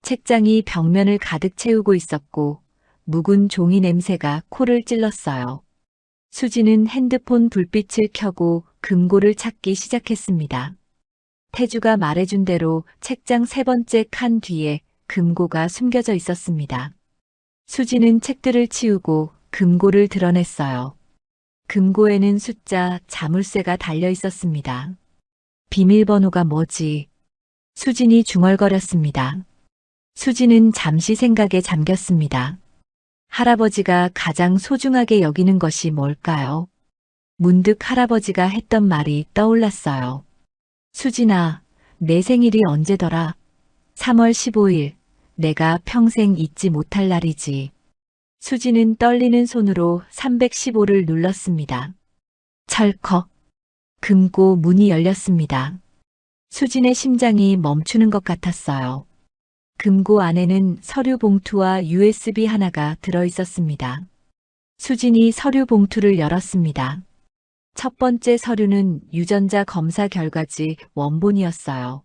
책장이 벽면을 가득 채우고 있었고 묵은 종이 냄새가 코를 찔렀어요. 수지는 핸드폰 불빛을 켜고 금고를 찾기 시작했습니다. 태주가 말해준 대로 책장 세 번째 칸 뒤에 금고가 숨겨져 있었습니다. 수지는 책들을 치우고 금고를 드러냈어요. 금고에는 숫자, 자물쇠가 달려 있었습니다. 비밀번호가 뭐지? 수진이 중얼거렸습니다. 수지는 잠시 생각에 잠겼습니다. 할아버지가 가장 소중하게 여기는 것이 뭘까요? 문득 할아버지가 했던 말이 떠올랐어요. 수진아, 내 생일이 언제더라? 3월 15일, 내가 평생 잊지 못할 날이지. 수지는 떨리는 손으로 315를 눌렀습니다. 철컥. 금고 문이 열렸습니다. 수진의 심장이 멈추는 것 같았어요. 금고 안에는 서류 봉투와 USB 하나가 들어 있었습니다. 수진이 서류 봉투를 열었습니다. 첫 번째 서류는 유전자 검사 결과지 원본이었어요.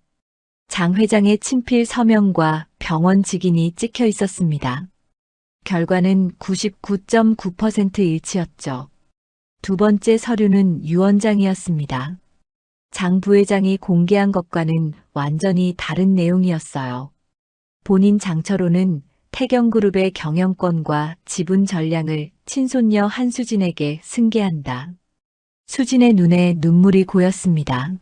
장 회장의 친필 서명과 병원 직인이 찍혀 있었습니다. 결과는 99.9% 일치였죠. 두 번째 서류는 유 원장이었습니다. 장 부회장이 공개한 것과는 완전히 다른 내용이었어요. 본인 장처로는 태경그룹의 경영권과 지분 전량을 친손녀 한수진에게 승계한다. 수진의 눈에 눈물이 고였습니다.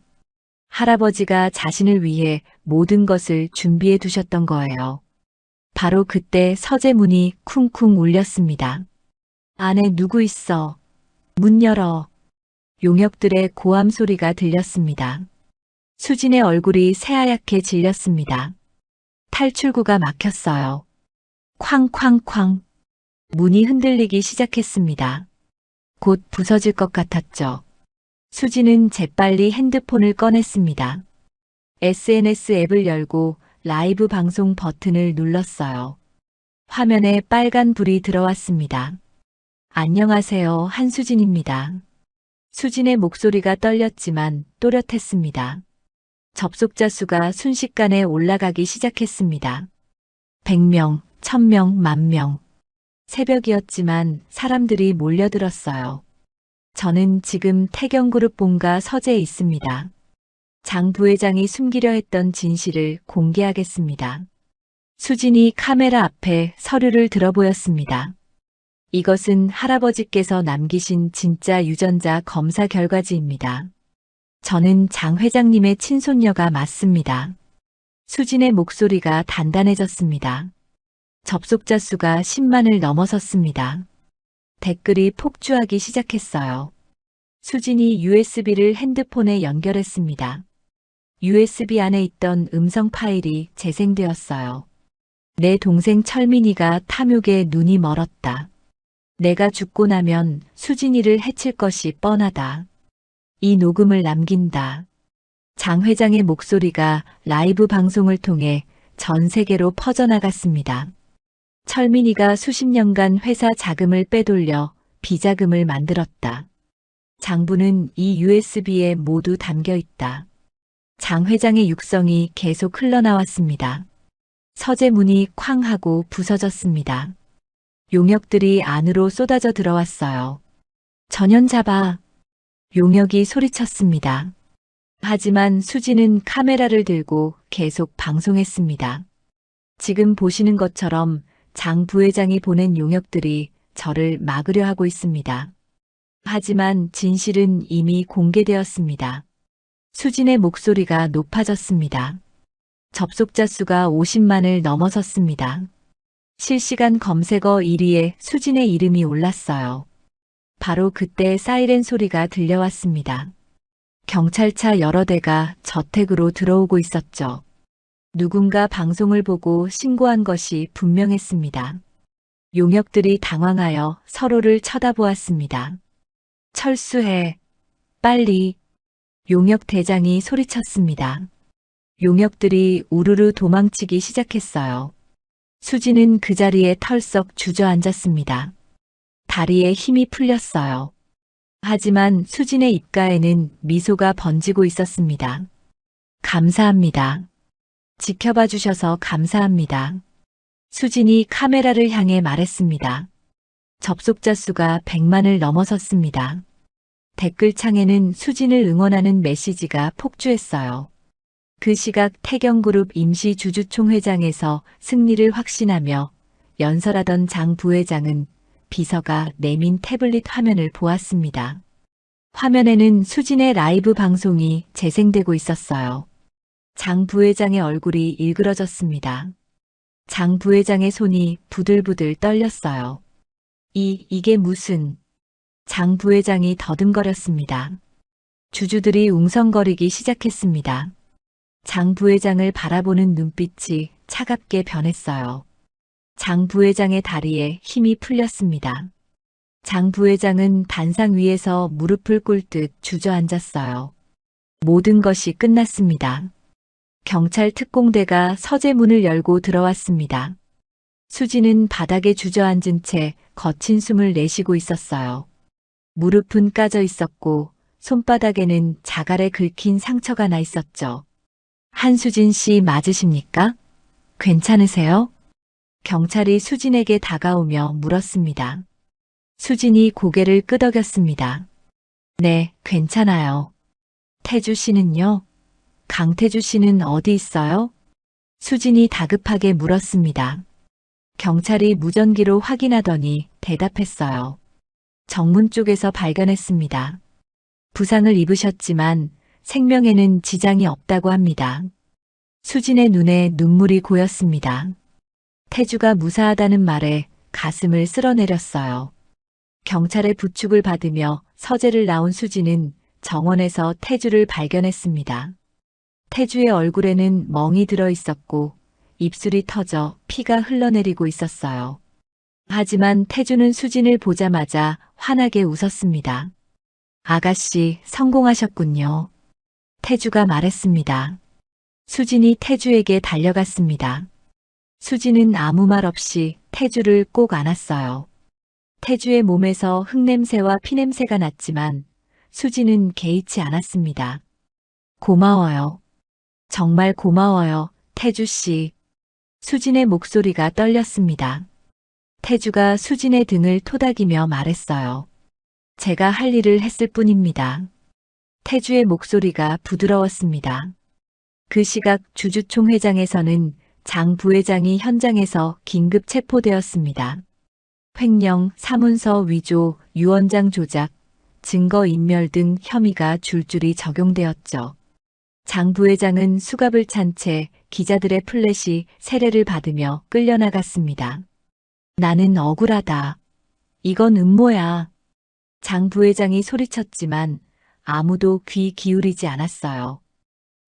할아버지가 자신을 위해 모든 것을 준비해 두셨던 거예요. 바로 그때 서재 문이 쿵쿵 울렸습니다. 안에 누구 있어? 문 열어. 용역들의 고함 소리가 들렸습니다. 수진의 얼굴이 새하얗게 질렸습니다. 탈출구가 막혔어요. 쾅쾅쾅. 문이 흔들리기 시작했습니다. 곧 부서질 것 같았죠. 수지는 재빨리 핸드폰을 꺼냈습니다. SNS 앱을 열고 라이브 방송 버튼을 눌렀어요. 화면에 빨간 불이 들어왔습니다. 안녕하세요, 한수진입니다. 수진의 목소리가 떨렸지만 또렷했습니다. 접속자 수가 순식간에 올라가기 시작했습니다. 100명, 1000명, 10,000명. 새벽이었지만 사람들이 몰려들었어요. 저는 지금 태경그룹 본가 서재에 있습니다. 장 부회장이 숨기려 했던 진실을 공개하겠습니다. 수진이 카메라 앞에 서류를 들어 보였습니다. 이것은 할아버지께서 남기신 진짜 유전자 검사 결과지입니다. 저는 장 회장님의 친손녀가 맞습니다. 수진의 목소리가 단단해졌습니다. 접속자 수가 10만을 넘어섰습니다. 댓글이 폭주하기 시작했어요. 수진이 USB를 핸드폰에 연결했습니다. USB 안에 있던 음성 파일이 재생되었어요. 내 동생 철민이가 탐욕에 눈이 멀었다. 내가 죽고 나면 수진이를 해칠 것이 뻔하다. 이 녹음을 남긴다. 장 회장의 목소리가 라이브 방송을 통해 전 세계로 퍼져나갔습니다. 철민이가 수십 년간 회사 자금을 빼돌려 비자금을 만들었다. 장부는 이 USB에 모두 담겨 있다. 장 회장의 육성이 계속 흘러나왔습니다. 서재 문이 쾅 하고 부서졌습니다. 용역들이 안으로 쏟아져 들어왔어요. 전현 잡아. 용역이 소리쳤습니다. 하지만 수지는 카메라를 들고 계속 방송했습니다. 지금 보시는 것처럼 장 부회장이 보낸 용역들이 저를 막으려 하고 있습니다. 하지만 진실은 이미 공개되었습니다. 수진의 목소리가 높아졌습니다. 접속자 수가 50만을 넘어섰습니다. 실시간 검색어 1위에 수진의 이름이 올랐어요. 바로 그때 사이렌 소리가 들려왔습니다. 경찰차 여러 대가 저택으로 들어오고 있었죠. 누군가 방송을 보고 신고한 것이 분명했습니다. 용역들이 당황하여 서로를 쳐다보았습니다. 철수해. 빨리. 용역 대장이 소리쳤습니다. 용역들이 우르르 도망치기 시작했어요. 수지는 그 자리에 털썩 주저앉았습니다. 다리에 힘이 풀렸어요. 하지만 수진의 입가에는 미소가 번지고 있었습니다. 감사합니다. 지켜봐 주셔서 감사합니다. 수진이 카메라를 향해 말했습니다. 접속자 수가 100만을 넘어섰습니다. 댓글창에는 수진을 응원하는 메시지가 폭주했어요. 그 시각 태경그룹 임시 주주총회장에서 승리를 확신하며 연설하던 장 부회장은 비서가 내민 태블릿 화면을 보았습니다. 화면에는 수진의 라이브 방송이 재생되고 있었어요. 장 부회장의 얼굴이 일그러졌습니다. 장 부회장의 손이 부들부들 떨렸어요. 이게 무슨... 장 부회장이 더듬거렸습니다. 주주들이 웅성거리기 시작했습니다. 장 부회장을 바라보는 눈빛이 차갑게 변했어요. 장 부회장의 다리에 힘이 풀렸습니다. 장 부회장은 단상 위에서 무릎을 꿇듯 주저앉았어요. 모든 것이 끝났습니다. 경찰 특공대가 서재 문을 열고 들어왔습니다. 수지는 바닥에 주저앉은 채 거친 숨을 내쉬고 있었어요. 무릎은 까져 있었고 손바닥에는 자갈에 긁힌 상처가 나 있었죠. 한수진 씨 맞으십니까? 괜찮으세요? 경찰이 수진에게 다가오며 물었습니다. 수진이 고개를 끄덕였습니다. 네, 괜찮아요. 태주 씨는요? 강태주 씨는 어디 있어요? 수진이 다급하게 물었습니다. 경찰이 무전기로 확인하더니 대답했어요. 정문 쪽에서 발견했습니다. 부상을 입으셨지만 생명에는 지장이 없다고 합니다. 수진의 눈에 눈물이 고였습니다. 태주가 무사하다는 말에 가슴을 쓸어내렸어요. 경찰의 부축을 받으며 서재를 나온 수진은 정원에서 태주를 발견했습니다. 태주의 얼굴에는 멍이 들어 있었고 입술이 터져 피가 흘러내리고 있었어요. 하지만 태주는 수진을 보자마자 환하게 웃었습니다. 아가씨, 성공하셨군요. 태주가 말했습니다. 수진이 태주에게 달려갔습니다. 수진은 아무 말 없이 태주를 꼭 안았어요. 태주의 몸에서 흙냄새와 피냄새가 났지만 수진은 개의치 않았습니다. 고마워요. 정말 고마워요, 태주 씨. 수진의 목소리가 떨렸습니다. 태주가 수진의 등을 토닥이며 말했어요. 제가 할 일을 했을 뿐입니다. 태주의 목소리가 부드러웠습니다. 그 시각 주주총회장에서는 장 부회장이 현장에서 긴급 체포되었습니다. 횡령, 사문서 위조, 유언장 조작, 증거인멸 등 혐의가 줄줄이 적용되었죠. 장 부회장은 수갑을 찬 채 기자들의 플래시 세례를 받으며 끌려나갔습니다. 나는 억울하다. 이건 음모야. 장 부회장이 소리쳤지만 아무도 귀 기울이지 않았어요.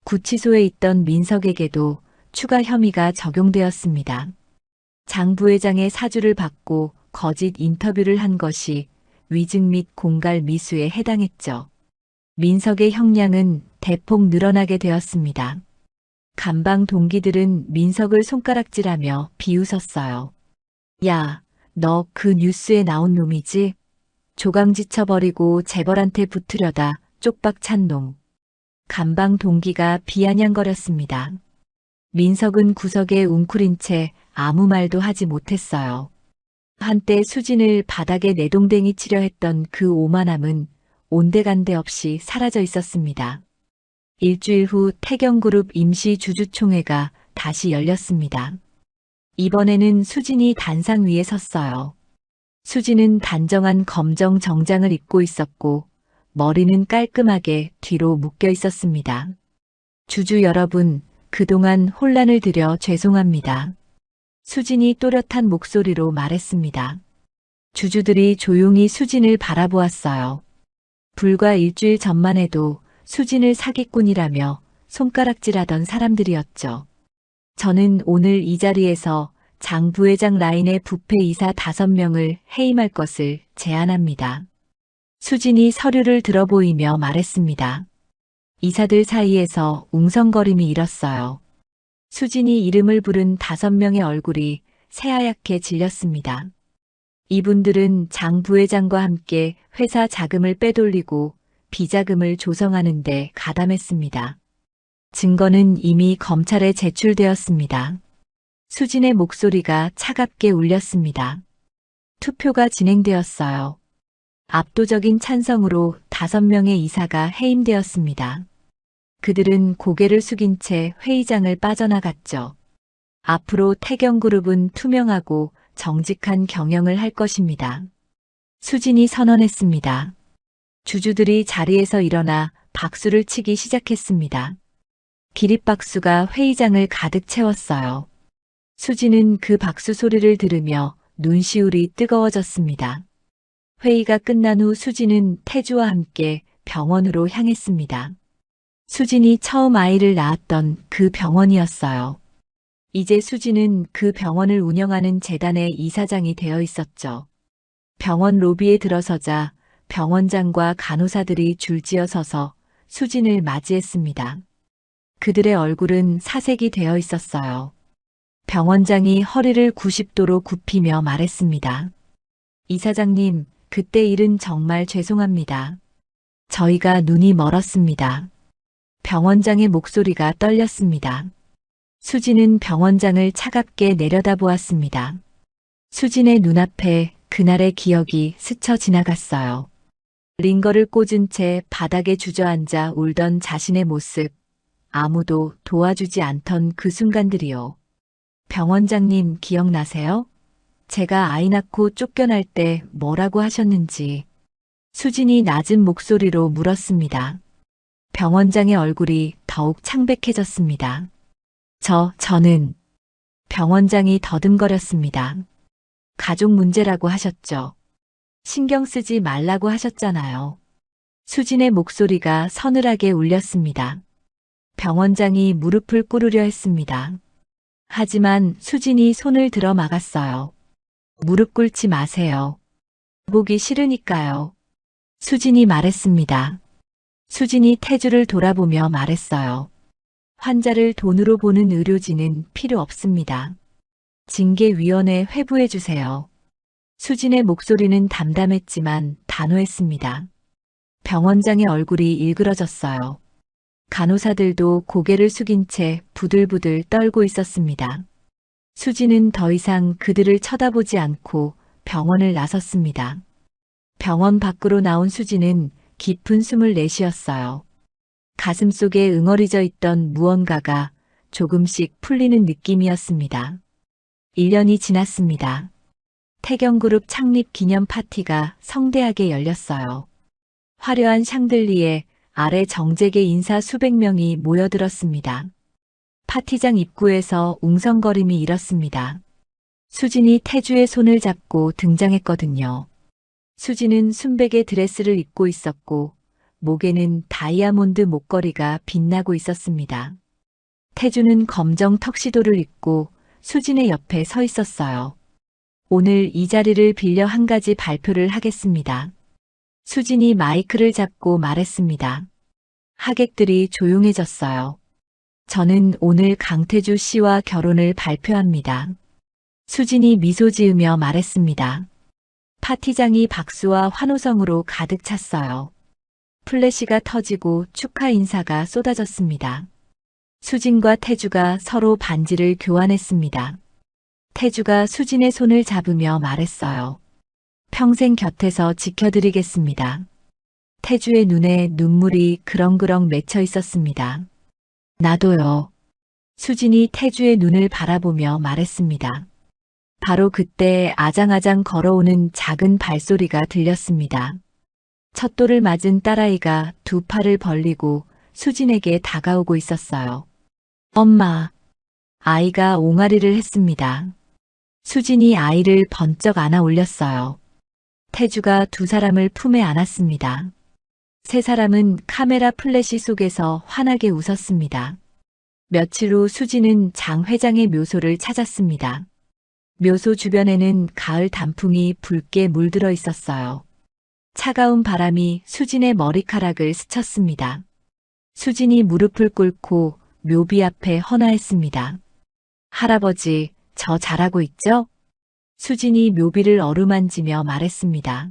구치소에 있던 민석에게도 추가 혐의가 적용되었습니다. 장 부회장의 사주를 받고 거짓 인터뷰를 한 것이 위증 및 공갈 미수에 해당했죠. 민석의 형량은 대폭 늘어나게 되었습니다. 감방 동기들은 민석을 손가락질하며 비웃었어요. 야, 너 그 뉴스에 나온 놈이지? 조강 지쳐버리고 재벌한테 붙으려다 쪽박 찬 놈. 감방 동기가 비아냥거렸습니다. 민석은 구석에 웅크린 채 아무 말도 하지 못했어요. 한때 수진을 바닥에 내동댕이 치려 했던 그 오만함은 온데간데 없이 사라져 있었습니다. 일주일 후 태경그룹 임시 주주총회가 다시 열렸습니다. 이번에는 수진이 단상 위에 섰어요. 수진은 단정한 검정 정장을 입고 있었고 머리는 깔끔하게 뒤로 묶여 있었습니다. 주주 여러분, 그동안 혼란을 드려 죄송합니다. 수진이 또렷한 목소리로 말했습니다. 주주들이 조용히 수진을 바라보았어요. 불과 일주일 전만 해도 수진을 사기꾼이라며 손가락질하던 사람들이었죠. 저는 오늘 이 자리에서 장 부회장 라인의 부패 이사 5명을 해임할 것을 제안합니다. 수진이 서류를 들어보이며 말했습니다. 이사들 사이에서 웅성거림이 일었어요. 수진이 이름을 부른 5명의 얼굴이 새하얗게 질렸습니다. 이분들은 장 부회장과 함께 회사 자금을 빼돌리고 비자금을 조성하는 데 가담했습니다. 증거는 이미 검찰에 제출되었습니다. 수진의 목소리가 차갑게 울렸습니다. 투표가 진행되었어요. 압도적인 찬성으로 5명의 이사가 해임되었습니다. 그들은 고개를 숙인 채 회의장을 빠져나갔죠. 앞으로 태경그룹은 투명하고 정직한 경영을 할 것입니다. 수진이 선언했습니다. 주주들이 자리에서 일어나 박수를 치기 시작했습니다. 기립박수가 회의장을 가득 채웠어요. 수진은 그 박수 소리를 들으며 눈시울이 뜨거워졌습니다. 회의가 끝난 후 수진은 태주와 함께 병원으로 향했습니다. 수진이 처음 아이를 낳았던 그 병원이었어요. 이제 수진은 그 병원을 운영하는 재단의 이사장이 되어 있었죠. 병원 로비에 들어서자 병원장과 간호사들이 줄지어 서서 수진을 맞이했습니다. 그들의 얼굴은 사색이 되어 있었어요. 병원장이 허리를 90도로 굽히며 말했습니다. 이사장님, 그때 일은 정말 죄송합니다. 저희가 눈이 멀었습니다. 병원장의 목소리가 떨렸습니다. 수진은 병원장을 차갑게 내려다보았습니다. 수진의 눈앞에 그날의 기억이 스쳐 지나갔어요. 링거를 꽂은 채 바닥에 주저앉아 울던 자신의 모습, 아무도 도와주지 않던 그 순간들이요. 병원장님 기억나세요? 제가 아이 낳고 쫓겨날 때 뭐라고 하셨는지. 수진이 낮은 목소리로 물었습니다. 병원장의 얼굴이 더욱 창백해졌습니다. 저는 병원장이 더듬거렸습니다. 가족 문제라고 하셨죠. 신경 쓰지 말라고 하셨잖아요. 수진의 목소리가 서늘하게 울렸습니다. 병원장이 무릎을 꿇으려 했습니다. 하지만 수진이 손을 들어 막았어요. 무릎 꿇지 마세요. 보기 싫으니까요. 수진이 말했습니다. 수진이 태주를 돌아보며 말했어요. 환자를 돈으로 보는 의료진은 필요 없습니다. 징계위원회 회부해 주세요. 수진의 목소리는 담담했지만 단호했습니다. 병원장의 얼굴이 일그러졌어요. 간호사들도 고개를 숙인 채 부들부들 떨고 있었습니다. 수진은 더 이상 그들을 쳐다보지 않고 병원을 나섰습니다. 병원 밖으로 나온 수진은 깊은 숨을 내쉬었어요. 가슴 속에 응어리져 있던 무언가가 조금씩 풀리는 느낌이었습니다. 1년이 지났습니다. 태경그룹 창립 기념 파티가 성대하게 열렸어요. 화려한 샹들리에 아래 정재계 인사 수백 명이 모여들었습니다. 파티장 입구에서 웅성거림이 일었습니다. 수진이 태주의 손을 잡고 등장했거든요. 수진은 순백의 드레스를 입고 있었고 목에는 다이아몬드 목걸이가 빛나고 있었습니다. 태주는 검정 턱시도를 입고 수진의 옆에 서 있었어요. 오늘 이 자리를 빌려 한 가지 발표를 하겠습니다. 수진이 마이크를 잡고 말했습니다. 하객들이 조용해졌어요. 저는 오늘 강태주 씨와 결혼을 발표합니다. 수진이 미소 지으며 말했습니다. 파티장이 박수와 환호성으로 가득 찼어요. 플래시가 터지고 축하 인사가 쏟아졌습니다. 수진과 태주가 서로 반지를 교환했습니다. 태주가 수진의 손을 잡으며 말했어요. 평생 곁에서 지켜드리겠습니다. 태주의 눈에 눈물이 그렁그렁 맺혀 있었습니다. 나도요. 수진이 태주의 눈을 바라보며 말했습니다. 바로 그때 아장아장 걸어오는 작은 발소리가 들렸습니다. 첫 돌을 맞은 딸아이가 두 팔을 벌리고 수진에게 다가오고 있었어요. 엄마. 아이가 옹알이를 했습니다. 수진이 아이를 번쩍 안아 올렸어요. 태주가 두 사람을 품에 안았습니다. 세 사람은 카메라 플래시 속에서 환하게 웃었습니다. 며칠 후 수진은 장 회장의 묘소를 찾았습니다. 묘소 주변에는 가을 단풍이 붉게 물들어 있었어요. 차가운 바람이 수진의 머리카락을 스쳤습니다. 수진이 무릎을 꿇고 묘비 앞에 헌화했습니다. 할아버지, 저 잘하고 있죠? 수진이 묘비를 어루만지며 말했습니다.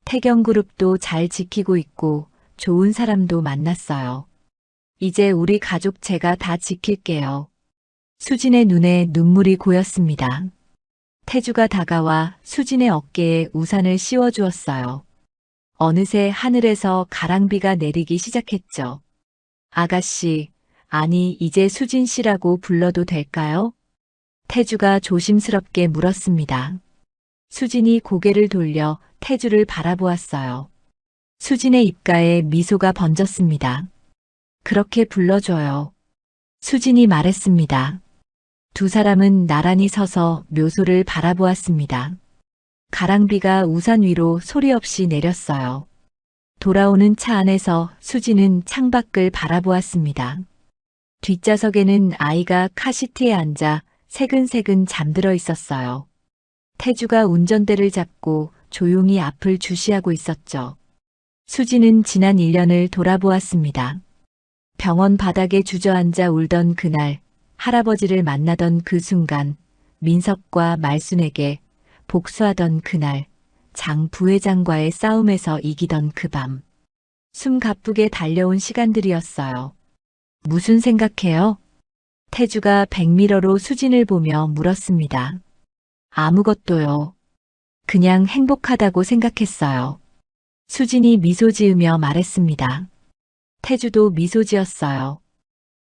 태경그룹도 잘 지키고 있고 좋은 사람도 만났어요. 이제 우리 가족 제가 다 지킬게요. 수진의 눈에 눈물이 고였습니다. 태주가 다가와 수진의 어깨에 우산을 씌워주었어요. 어느새 하늘에서 가랑비가 내리기 시작했죠. 아가씨, 아니 이제 수진 씨라고 불러도 될까요? 태주가 조심스럽게 물었습니다. 수진이 고개를 돌려 태주를 바라보았어요. 수진의 입가에 미소가 번졌습니다. 그렇게 불러줘요. 수진이 말했습니다. 두 사람은 나란히 서서 묘소를 바라보았습니다. 가랑비가 우산 위로 소리 없이 내렸어요. 돌아오는 차 안에서 수진은 창밖을 바라보았습니다. 뒷좌석에는 아이가 카시트에 앉아 새근새근 잠들어 있었어요. 태주가 운전대를 잡고 조용히 앞을 주시하고 있었죠. 수진은 지난 1년을 돌아보았습니다. 병원 바닥에 주저앉아 울던 그날, 할아버지를 만나던 그 순간, 민석과 말순에게 복수하던 그날, 장 부회장과의 싸움에서 이기던 그 밤. 숨 가쁘게 달려온 시간들이었어요. 무슨 생각해요? 태주가 백미러로 수진을 보며 물었습니다. 아무것도요. 그냥 행복하다고 생각했어요. 수진이 미소 지으며 말했습니다. 태주도 미소 지었어요.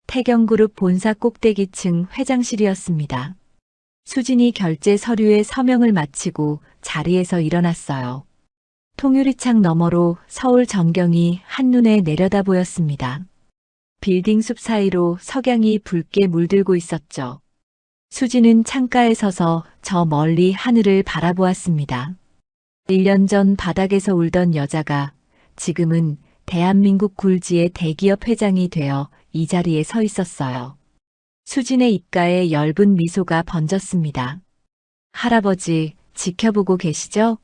태경그룹 본사 꼭대기층 회장실이었습니다. 수진이 결제 서류에 서명을 마치고 자리에서 일어났어요. 통유리창 너머로 서울 전경이 한눈에 내려다 보였습니다. 빌딩 숲 사이로 석양이 붉게 물들고 있었죠. 수진은 창가에 서서 저 멀리 하늘을 바라보았습니다. 1년 전 바닥에서 울던 여자가 지금은 대한민국 굴지의 대기업 회장이 되어 이 자리에 서 있었어요. 수진의 입가에 엷은 미소가 번졌습니다. 할아버지, 지켜보고 계시죠?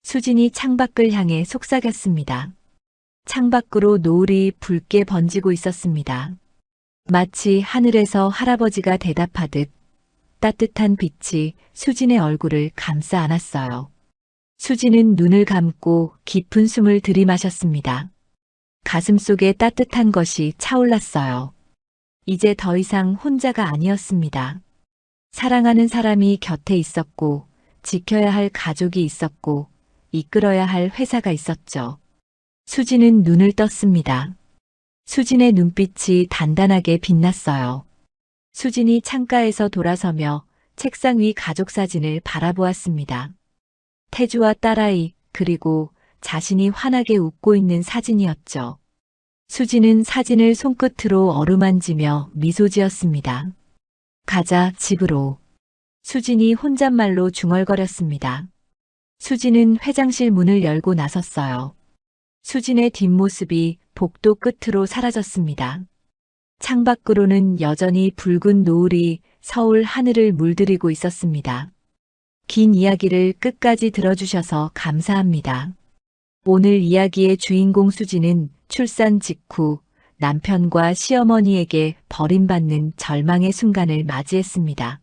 수진이 창밖을 향해 속삭였습니다. 창밖으로 노을이 붉게 번지고 있었습니다. 마치 하늘에서 할아버지가 대답하듯 따뜻한 빛이 수진의 얼굴을 감싸 안았어요. 수진은 눈을 감고 깊은 숨을 들이마셨습니다. 가슴속에 따뜻한 것이 차올랐어요. 이제 더 이상 혼자가 아니었습니다. 사랑하는 사람이 곁에 있었고, 지켜야 할 가족이 있었고, 이끌어야 할 회사가 있었죠. 수진은 눈을 떴습니다. 수진의 눈빛이 단단하게 빛났어요. 수진이 창가에서 돌아서며 책상 위 가족 사진을 바라보았습니다. 태주와 딸아이, 그리고 자신이 환하게 웃고 있는 사진이었죠. 수진은 사진을 손끝으로 어루만지며 미소 지었습니다. 가자, 집으로. 수진이 혼잣말로 중얼거렸습니다. 수진은 회장실 문을 열고 나섰어요. 수진의 뒷모습이 복도 끝으로 사라졌습니다. 창밖으로는 여전히 붉은 노을이 서울 하늘을 물들이고 있었습니다. 긴 이야기를 끝까지 들어주셔서 감사합니다. 오늘 이야기의 주인공 수진은 출산 직후 남편과 시어머니에게 버림받는 절망의 순간을 맞이했습니다.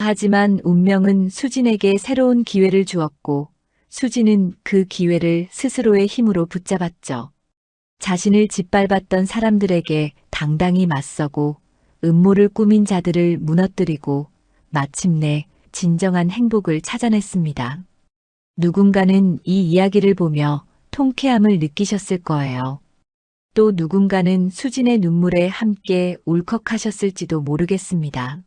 하지만 운명은 수진에게 새로운 기회를 주었고 수진은 그 기회를 스스로의 힘으로 붙잡았죠. 자신을 짓밟았던 사람들에게 당당히 맞서고 음모를 꾸민 자들을 무너뜨리고 마침내 진정한 행복을 찾아냈습니다. 누군가는 이 이야기를 보며 통쾌함을 느끼셨을 거예요. 또 누군가는 수진의 눈물에 함께 울컥하셨을지도 모르겠습니다.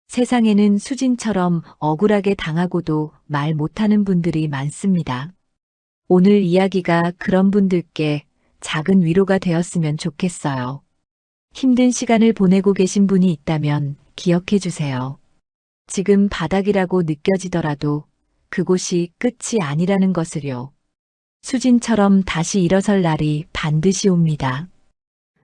세상에는 수진처럼 억울하게 당하고도 말 못하는 분들이 많습니다. 오늘 이야기가 그런 분들께 작은 위로가 되었으면 좋겠어요. 힘든 시간을 보내고 계신 분이 있다면 기억해 주세요. 지금 바닥이라고 느껴지더라도 그곳이 끝이 아니라는 것을요. 수진처럼 다시 일어설 날이 반드시 옵니다.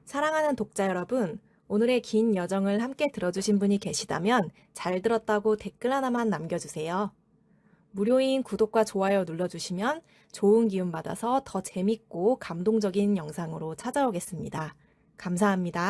사랑하는 독자 여러분, 오늘의 긴 여정을 함께 들어주신 분이 계시다면 잘 들었다고 댓글 하나만 남겨주세요. 무료인 구독과 좋아요 눌러주시면 좋은 기운 받아서 더 재밌고 감동적인 영상으로 찾아오겠습니다. 감사합니다.